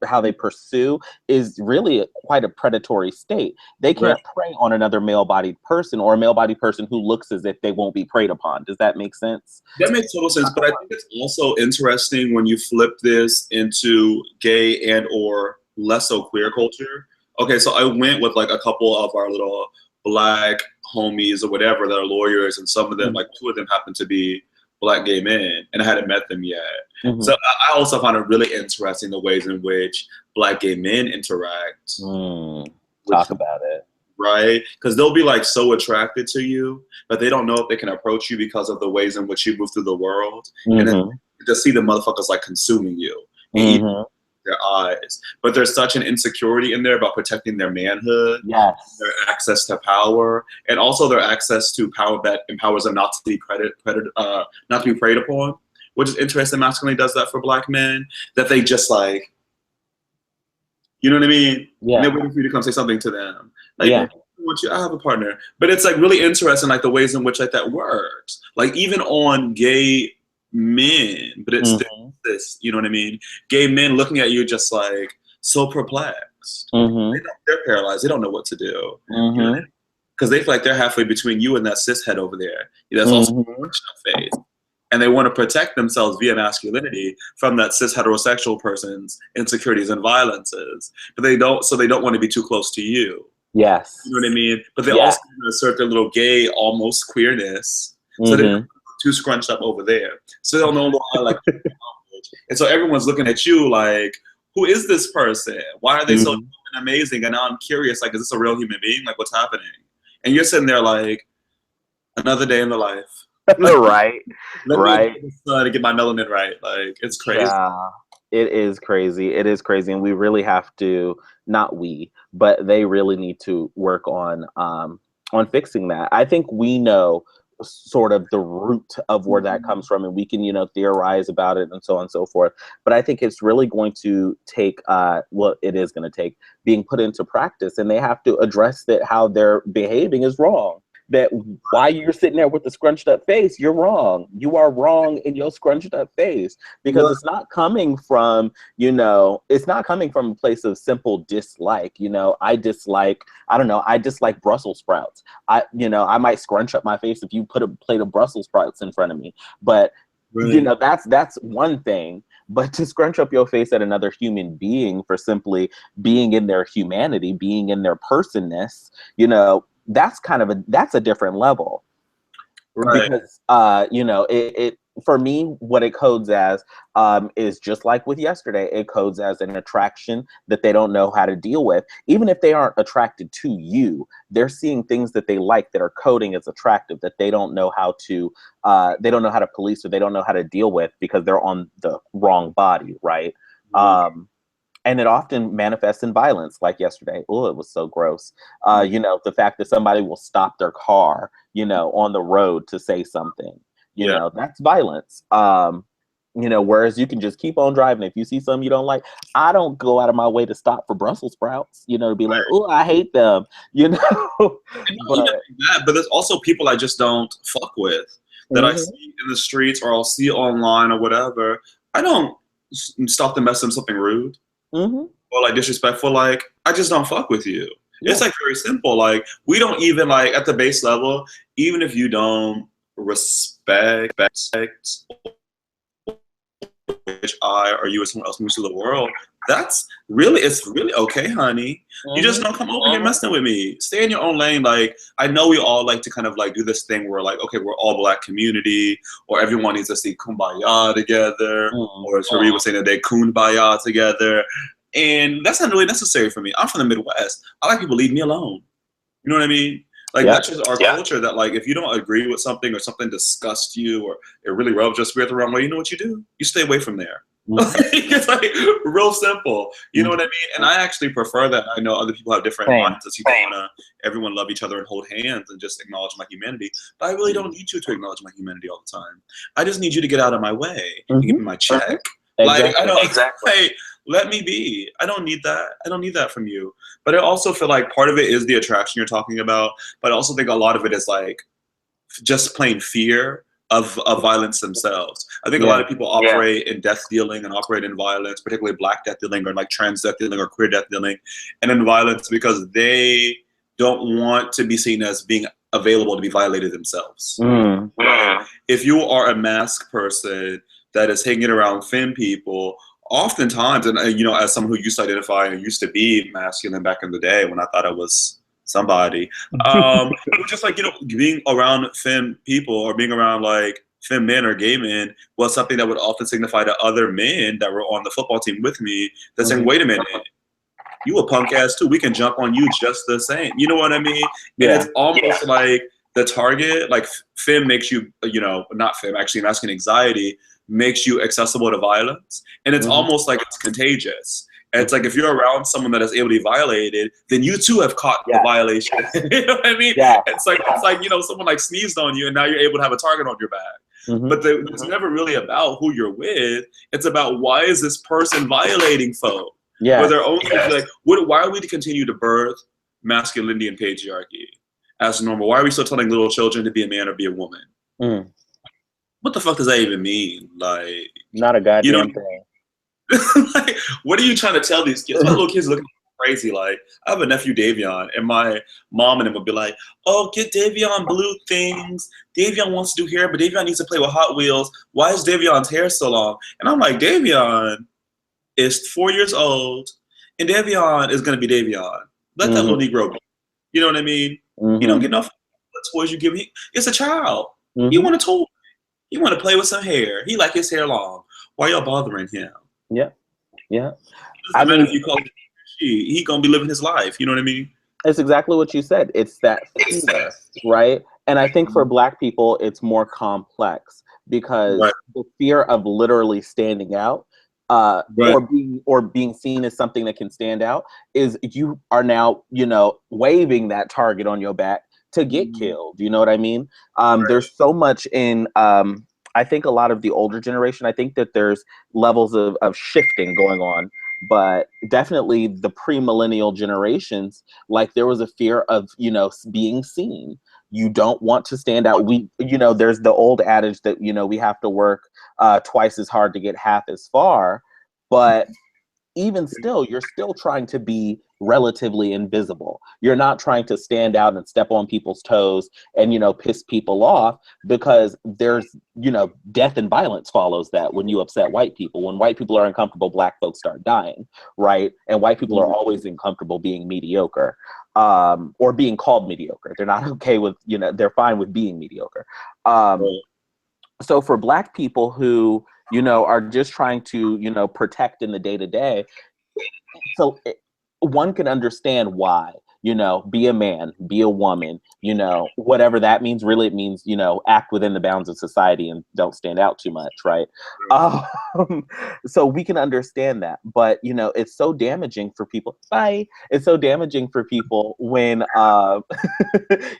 how they pursue is really quite a predatory state. They Right. can't prey on another male-bodied person or a male-bodied person who looks as if they won't be preyed upon. Does that make sense? That makes total sense, but I think it's also interesting when you flip this into gay and or less so queer culture. Okay, so I went with like a couple of our little Black homies or whatever that are lawyers, and some of them, like two of them, happen to be Black gay men, and I hadn't met them yet. Mm-hmm. So I also find it really interesting the ways in which Black gay men interact with Talk about it. right? Because they'll be like so attracted to you, but they don't know if they can approach you because of the ways in which you move through the world. And then Mm-hmm. to see the motherfuckers like consuming you and eating Mm-hmm. their eyes. But there's such an insecurity in there about protecting their manhood, Yes. their access to power, and also their access to power that empowers them not to be not to be preyed upon. Which is interesting. Masculinity does that for Black men. That they just like, You know what I mean? And Yeah. they're waiting for you to come say something to them. Like, Yeah. I want you, I have a partner. But it's like really interesting, like the ways in which like that works. Like even on gay men, but it's still Mm-hmm. this, you know what I mean? Gay men looking at you just like so perplexed. Mm-hmm. They're paralyzed. They don't know what to do. You know, Mm-hmm. because they feel like they're halfway between you and that cis head over there. That's also Mm-hmm. a face. And they want to protect themselves via masculinity from that cis heterosexual person's insecurities and violences. But they don't, so they don't want to be too close to you. You Yes. know what I mean? But they Yes. also assert their little gay, almost queerness. So they don't Mm-hmm. too scrunched up over there. So they don't know like and so everyone's looking at you like, who is this person? Why are they so Mm-hmm. amazing? And now I'm curious, like, is this a real human being? Like, what's happening? And you're sitting there like, another day in the life. Right. Let me Right. get the sun to get my melanin right. Like, it's crazy. Yeah, it is crazy. It is crazy, and we really have to, not we, but they really need to work on fixing that. I think we know sort of the root of where that comes from, and we can, theorize about it and so on and so forth. But I think it's really going to take well, it is going to take being put into practice, and they have to address that how they're behaving is wrong. That why you're sitting there with the scrunched up face, you're wrong. You are wrong in your scrunched up face, because Look, it's not coming from, it's not coming from a place of simple dislike. I dislike, I don't know, I dislike Brussels sprouts. I might scrunch up my face if you put a plate of Brussels sprouts in front of me. But right, that's one thing. But to scrunch up your face at another human being for simply being in their humanity, being in their personness, that's a different level. right, Because it for me, what it codes as is just like with yesterday. It codes as an attraction that they don't know how to deal with. Even if they aren't attracted to you, they're seeing things that they like that are coding as attractive that they don't know how to police, or they don't know how to deal with, because they're on the wrong body, right? right. And it often manifests in violence, like yesterday. Oh, it was so gross. The fact that somebody will stop their car, on the road to say something, Yeah, that's violence. Whereas you can just keep on driving. If you see something you don't like, I don't go out of my way to stop for Brussels sprouts, to be like, oh, I hate them, and not even but that, but there's also people I just don't fuck with that I mhm, see in the streets or I'll see online or whatever. I don't stop them messing something rude mhm, or like disrespectful. Like, I just don't fuck with you. It's yeah, like very simple. Like, we don't even like at the base level, even if you don't respect which I or you or someone else moves to the world, it's really okay, honey. You just mhm, don't come over here messing with me. Stay in your own lane. Like, I know we all like to kind of like do this thing where like, okay, we're all Black community, or everyone needs to see kumbaya together, mhm, or as Harry was saying today, kumbaya together. And that's not really necessary for me. I'm from the Midwest. I like people leave me alone. You know what I mean? Like, yeah, that's just our culture that like if you don't agree with something or something disgusts you or it really rubs your spirit the wrong way, you know what you do? You stay away from there. mhm, It's like real simple. You know mhm. what I mean? And I actually prefer that. I know other people have different Same. mindsets. You don't want to everyone love each other and hold hands and just acknowledge my humanity. But I really don't need you to acknowledge my humanity all the time. I just need you to get out of my way and give Mhm. me my check. Like, I Exactly. don't like, let me be. I don't need that. I don't need that from you. But I also feel like part of it is the attraction you're talking about. But I also think a lot of it is like just plain fear of violence themselves. I think a lot Yeah. of people operate in death dealing and operate in violence, particularly Black death dealing or like trans death dealing or queer death dealing, and in violence because they don't want to be seen as being available to be violated themselves. Mm. Right? If you are a masked person that is hanging around femme people, oftentimes, and as someone who used to identify and used to be masculine back in the day when I thought I was somebody, it was just like being around femme people or being around like femme men or gay men was something that would often signify to other men that were on the football team with me that saying, Mhm. "Wait a minute, you a punk ass too. We can jump on you just the same." You know what I mean? And Yeah. it's almost like the target, like femme makes you, not femme, actually masculine anxiety makes you accessible to violence. And it's Mhm. almost like it's contagious. And it's like Mhm. if you're around someone that is able to be violated, then you too have caught the Yeah. violation. You know what I mean? Yeah. It's like someone like sneezed on you and now you're able to have a target on your back. Mhm. But it's never really about who you're with. It's about why is this person violating folk? Where Yes. their own kids be like, why are we to continue to birth masculinity and patriarchy as normal? Why are we still telling little children to be a man or be a woman? Mm. What the fuck does that even mean? Like, Not a you know, goddamn thing. like, what are you trying to tell these kids? My little kids looking crazy. Like, I have a nephew, Davion, and my mom and him would be like, "Oh, get Davion blue things. Davion wants to do hair, but Davion needs to play with Hot Wheels. Why is Davion's hair so long?" And I'm like, Davion is 4 years old, and Davion is gonna be Davion. Let that little Negro be. You know what I mean? He don't get enough toys you give him. It's a child. He want a toy. He want to play with some hair. He like his hair long. Why y'all bothering him? Yeah. Yeah. Doesn't matter if you call him he gonna be living his life. You know what I mean? It's exactly what you said. It's that fear, right? And I think for Black people, it's more complex because the fear of literally standing out, or being seen as something that can stand out, is you are now, waving that target on your back to get killed. You know what I mean? There's so much in. I think a lot of the older generation. I think that there's levels of shifting going on. But definitely the pre-millennial generations, like there was a fear of, being seen. You don't want to stand out. There's the old adage that, we have to work twice as hard to get half as far. But even still, you're still trying to be relatively invisible. You're not trying to stand out and step on people's toes and, piss people off, because there's, death and violence follows that when you upset white people. When white people are uncomfortable, Black folks start dying, right? And white people are always uncomfortable being mediocre, or being called mediocre. They're not okay with, they're fine with being mediocre. So for Black people who, are just trying to, protect in the day-to-day, so one can understand why, be a man, be a woman, whatever that means. Really, it means, act within the bounds of society and don't stand out too much, right? So we can understand that. But, it's so damaging for people. Bye. It's so damaging for people when,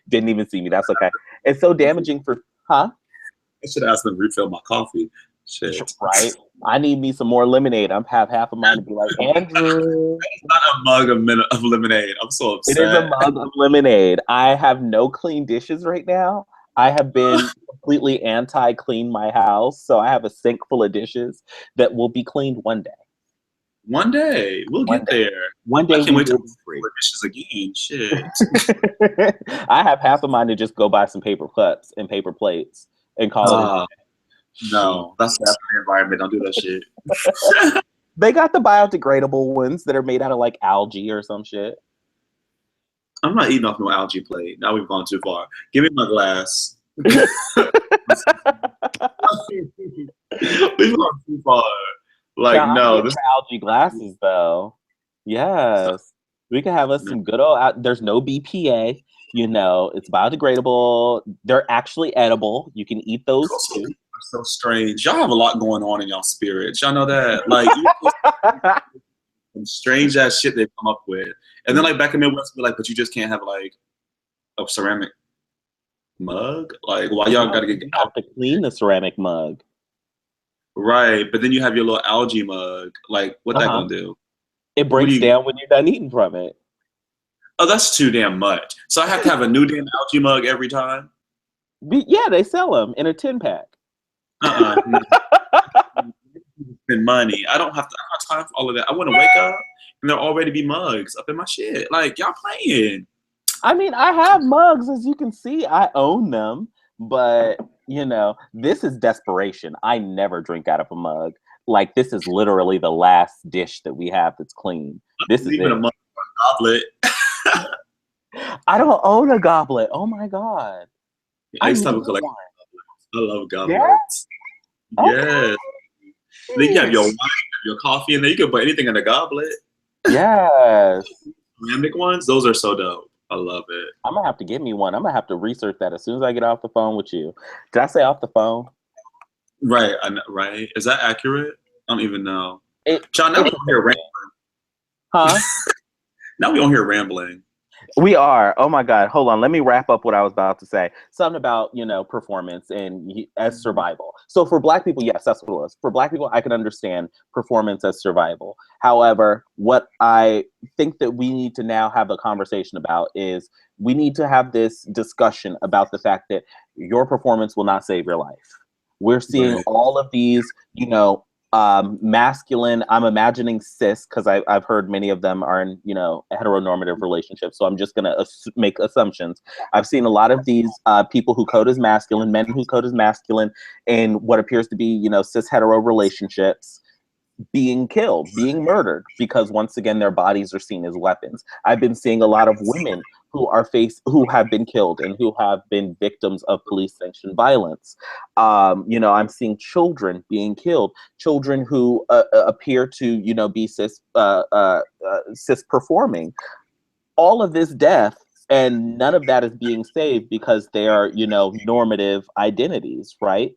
didn't even see me. That's okay. It's so damaging for, huh? I should ask them to refill my coffee. Shit. Right? I need me some more lemonade. I'm half of mine to be like, Andrew. It's not a mug of lemonade. I'm so upset. It is a mug of lemonade. I have no clean dishes right now. I have been completely anti-clean my house. So I have a sink full of dishes that will be cleaned one day. One day. We'll get there. One day I can't wait to free dishes again. Shit. I have half of mine to just go buy some paper cups and paper plates and call it. No, that's bad for the environment. Don't do that shit. They got the biodegradable ones that are made out of like algae or some shit. I'm not eating off no algae plate. Now we've gone too far. Give me my glass. We've gone too far. Like, now, no. this algae glasses though. Yes. We can have us some good old, there's no BPA, it's biodegradable. They're actually edible. You can eat those too. So strange. Y'all have a lot going on in y'all spirits. Y'all know that. Like, some strange ass shit they come up with. And then like back in the Midwest, we're like, but you just can't have like a ceramic mug. Like, why y'all gotta get out to clean the ceramic mug? Right, but then you have your little algae mug. Like, what that gonna do? It breaks down when you're done eating from it. Oh, that's too damn much. So I have to have a new damn algae mug every time? Yeah, they sell them in a 10-pack. Spend money. I don't have time for all of that. I want to wake up and there'll already be mugs up in my shit. Like, y'all playing. I mean, I have mugs, as you can see. I own them, but this is desperation. I never drink out of a mug. Like, this is literally the last dish that we have that's clean. This is it. A mug or a goblet. I don't own a goblet. Oh my god. I used to have a collection of goblets. I love goblets. Yeah. Yes. Then you have your wine, your coffee, and then you can put anything in a goblet. Yes. Ceramic ones, those are so dope. I love it. I'm gonna have to get me one. I'm gonna have to research that as soon as I get off the phone with you. Did I say off the phone? Right. Right. Is that accurate? I don't even know. John, now we don't hear rambling. Huh? Now we don't hear rambling. We are. Oh my God. Hold on. Let me wrap up what I was about to say. Something about, performance and as survival. So for Black people, yes, that's what it was. For Black people, I can understand performance as survival. However, what I think that we need to now have a conversation about is we need to have this discussion about the fact that your performance will not save your life. We're seeing Right. all of these, masculine. I'm imagining cis because I've heard many of them are in heteronormative relationships. So I'm just gonna make assumptions. I've seen a lot of these people who code as masculine, men who code as masculine, in what appears to be cis hetero relationships, being killed, being murdered, because once again their bodies are seen as weapons. I've been seeing a lot of women who have been killed and who have been victims of police sanctioned violence. I'm seeing children being killed, children who appear to be cis performing. All of this death, and none of that is being saved because they are normative identities, right?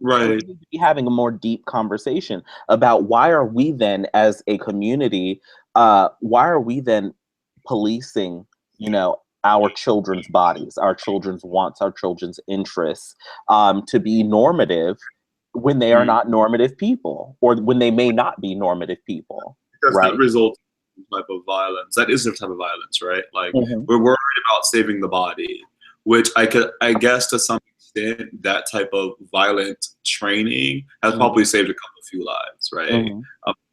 So we Right. need to be having a more deep conversation about why are we then, as a community, why are we then policing, our children's bodies, our children's wants, our children's interests, to be normative when they are Mm. not normative people, or when they may not be normative people, Because that right? results in some type of violence. That is a type of violence, right? Like Mm-hmm. we're worried about saving the body, which I guess to some extent that type of violent training has Mm-hmm. probably saved a couple of few lives, right? Mm-hmm.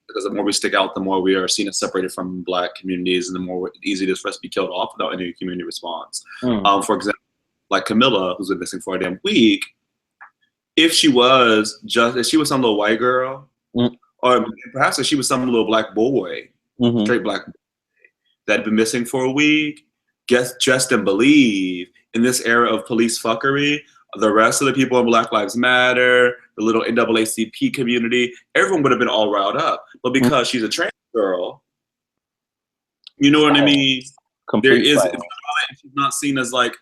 Because the more we stick out, the more we are seen as separated from Black communities, and the more easy it is for us to be killed off without any community response. For example, like Camilla, who's been missing for a damn week, if she was some little white girl, Mm-hmm. or perhaps if she was some little Black boy, Mm-hmm. straight Black boy, that had been missing for a week, guess, trust and believe in this era of police fuckery, the rest of the people in Black Lives Matter, the little NAACP community, everyone would have been all riled up. But because she's a trans girl, you know what I mean? Silence. Complete It's silence. not like she's not seen as like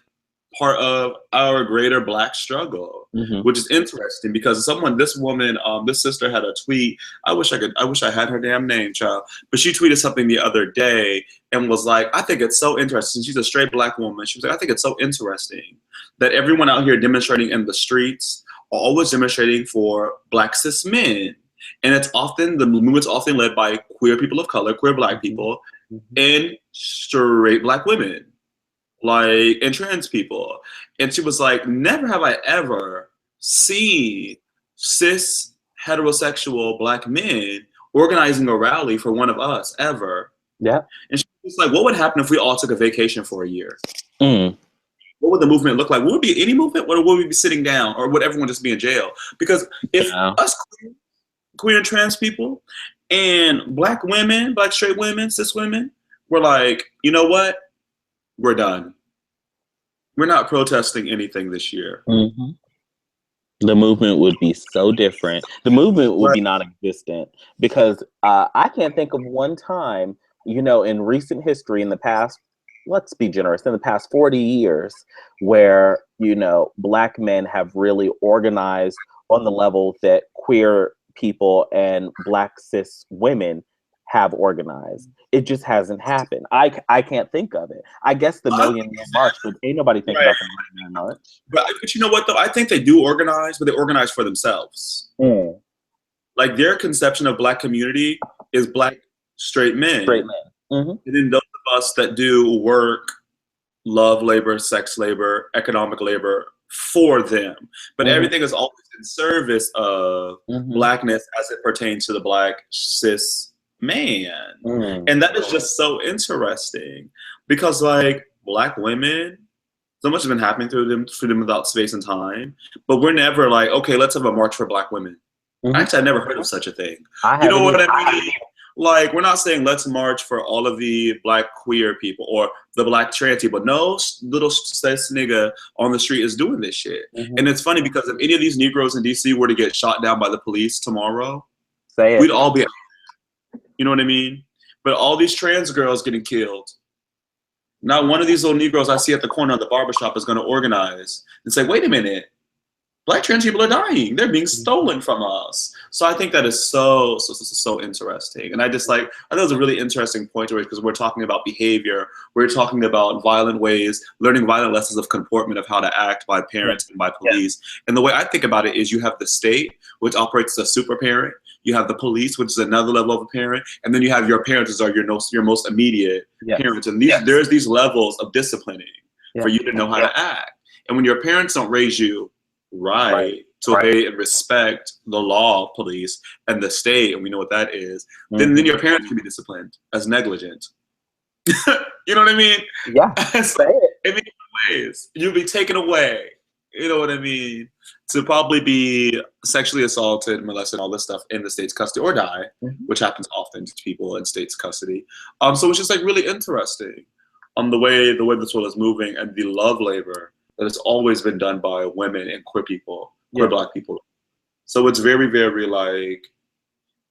part of our greater Black struggle, Mm-hmm. which is interesting because this woman, this sister had a tweet. I wish I had her damn name, child. But she tweeted something the other day and was like, I think it's so interesting. She's a straight Black woman. She was like, I think it's so interesting that everyone out here demonstrating in the streets are always demonstrating for Black cis men. And the movement's often led by queer people of color, queer Black people, Mm-hmm. and straight Black women, like, and trans people. And she was like, never have I ever seen cis heterosexual Black men organizing a rally for one of us ever. Yeah. And she was like, what would happen if we all took a vacation for a year? Mm. What would the movement look like? Would it be any movement, or would we be sitting down, or would everyone just be in jail? Because if Yeah. us queer and trans people and Black women, Black straight women, cis women, were like, you know what? We're done. We're not protesting anything this year. Mm-hmm. The movement would be so different. The movement would Right. be non-existent because I can't think of one time, in recent history, in the past, let's be generous, in the past 40 years, where, Black men have really organized on the level that queer people and Black cis women have organized. It just hasn't happened. I can't think of it. I guess the Million Man March, but ain't nobody think Right. about the Million Man March. But you know what, though? I think they do organize, but they organize for themselves. Mm. Like, their conception of Black community is Black straight men. Straight men. Mm-hmm. And then those of us that do work, love labor, sex labor, economic labor for them. But Mm-hmm. everything is always in service of Mm-hmm. Blackness as it pertains to the Black cis man. And that is just so interesting because, like, Black women, so much has been happening through them without space and time, but we're never like, okay, let's have a march for Black women. Mm-hmm. Actually, I never heard of such a thing. I You know what haven't I mean? Like, we're not saying let's march for all of the Black queer people or the Black trans people. No little cis nigga on the street is doing this shit. Mm-hmm. And it's funny because if any of these Negroes in DC were to get shot down by the police tomorrow, Say it. we'd all be, you know what I mean? But all these trans girls getting killed, not one of these little Negroes I see at the corner of the barbershop is going to organize and say, wait a minute, Black trans people are dying. They're being stolen from us. So I think that is so interesting. And I just like, I thought it was a really interesting point to it because we're talking about behavior. We're talking about violent ways, learning violent lessons of comportment of how to act by parents and by police. And the way I think about it is you have the state, which operates as a super parent. You have the police, which is another level of a parent. And then you have your parents, which are your most immediate parents. And there's these levels of disciplining for you to know how to act. And when your parents don't raise you to obey and respect the law of police and the state, and we know what that is, then your parents can be disciplined as negligent. You know what I mean? Yeah. So, in many ways, you'll be taken away. You know what I mean? To probably be sexually assaulted, molested, all this stuff in the state's custody or die, which happens often to people in state's custody. So it's just like really interesting the way this world is moving and the love labor that has always been done by women and queer people, queer Black people. So it's very, very like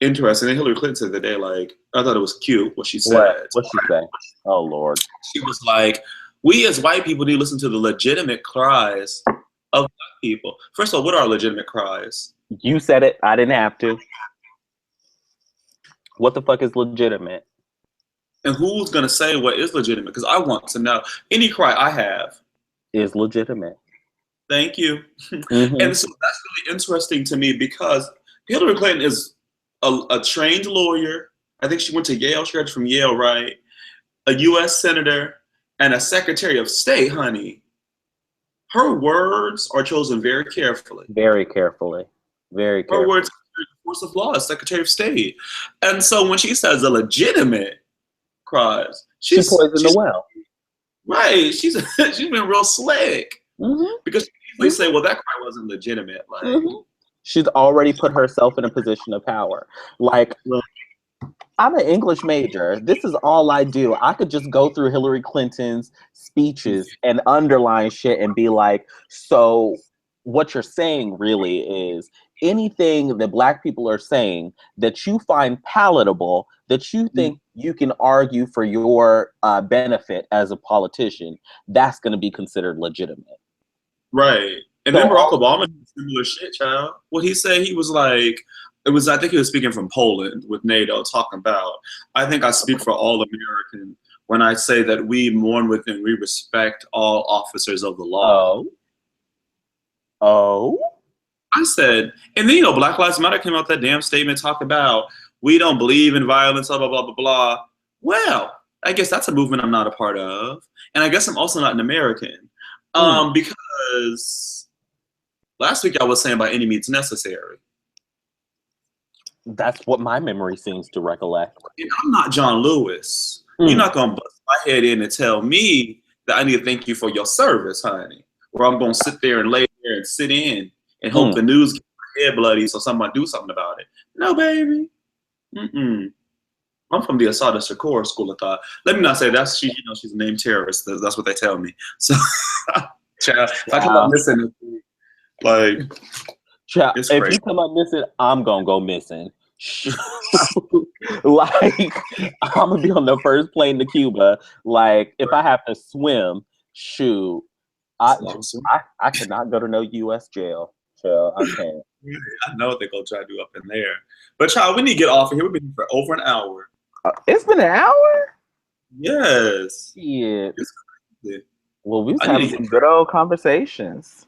interesting. And Hillary Clinton said the day, like, I thought it was cute what she said. What she say? Oh Lord. She was like, we as white people need to listen to the legitimate cries of Black people. First of all, what are legitimate cries? You said it. I didn't have to. What the fuck is legitimate? And who's gonna say what is legitimate? Because I want to know. Any cry I have is legitimate. Thank you. And so that's really interesting to me because Hillary Clinton is a trained lawyer. I think she went to Yale. She graduated from Yale, right? A U.S. senator and a secretary of state, honey. Her words are chosen very carefully. Very carefully. Very carefully. Her words are the force of law as secretary of state. And so when she says a legitimate cries, she poisoned the well. Right. She's been real slick. Because she can easily say, well, that cry wasn't legitimate. Like she's already put herself in a position of power. Like, I'm an English major. This is all I do. I could just go through Hillary Clinton's speeches and underline shit and be like, so what you're saying really is anything that Black people are saying that you find palatable, that you think you can argue for your benefit as a politician, that's going to be considered legitimate. Right. And then Barack Obama did similar shit, child. What he said, he was like, I think he was speaking from Poland with NATO, talking about, I think I speak for all American when I say that we mourn with and we respect all officers of the law. I said, and then, Black Lives Matter came out that damn statement, talk about, we don't believe in violence, blah, blah, blah, blah, blah. Well, I guess that's a movement I'm not a part of. And I guess I'm also not an American. Because last week I was saying by any means necessary. That's what my memory seems to recollect. And I'm not John Lewis. You're not going to bust my head in and tell me that I need to thank you for your service, honey. Or I'm going to sit there and lay there and sit in and hope the news gets my head bloody so somebody do something about it. No, baby. I'm from the Assata Shakur school of thought. Let me not say that she's a named terrorist. That's what they tell me. So, child, if I come up missing, like, child, if you come up missing, I'm gonna go missing. Like, I'm gonna be on the first plane to Cuba. Like, if I have to swim, shoot, I cannot go to no U.S. jail. So I can't. I know what they're gonna try to do up in there. But child, we need to get off of here. We've been here for over an hour. It's been an hour? Yes. Yeah. Well, we was having some good old conversations.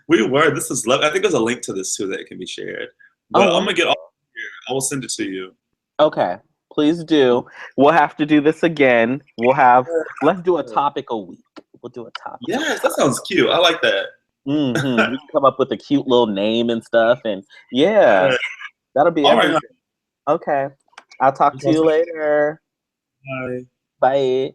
We were. This is love. I think there's a link to this too that can be shared. But I'm gonna get off here. I will send it to you. Okay. Please do. We'll have to do this again. Let's do a topic a week. We'll do a topic. Yes, that sounds cute. I like that. We can come up with a cute little name and stuff, and that'll be everything. Right. Okay. I'll talk to you later. Bye. Bye.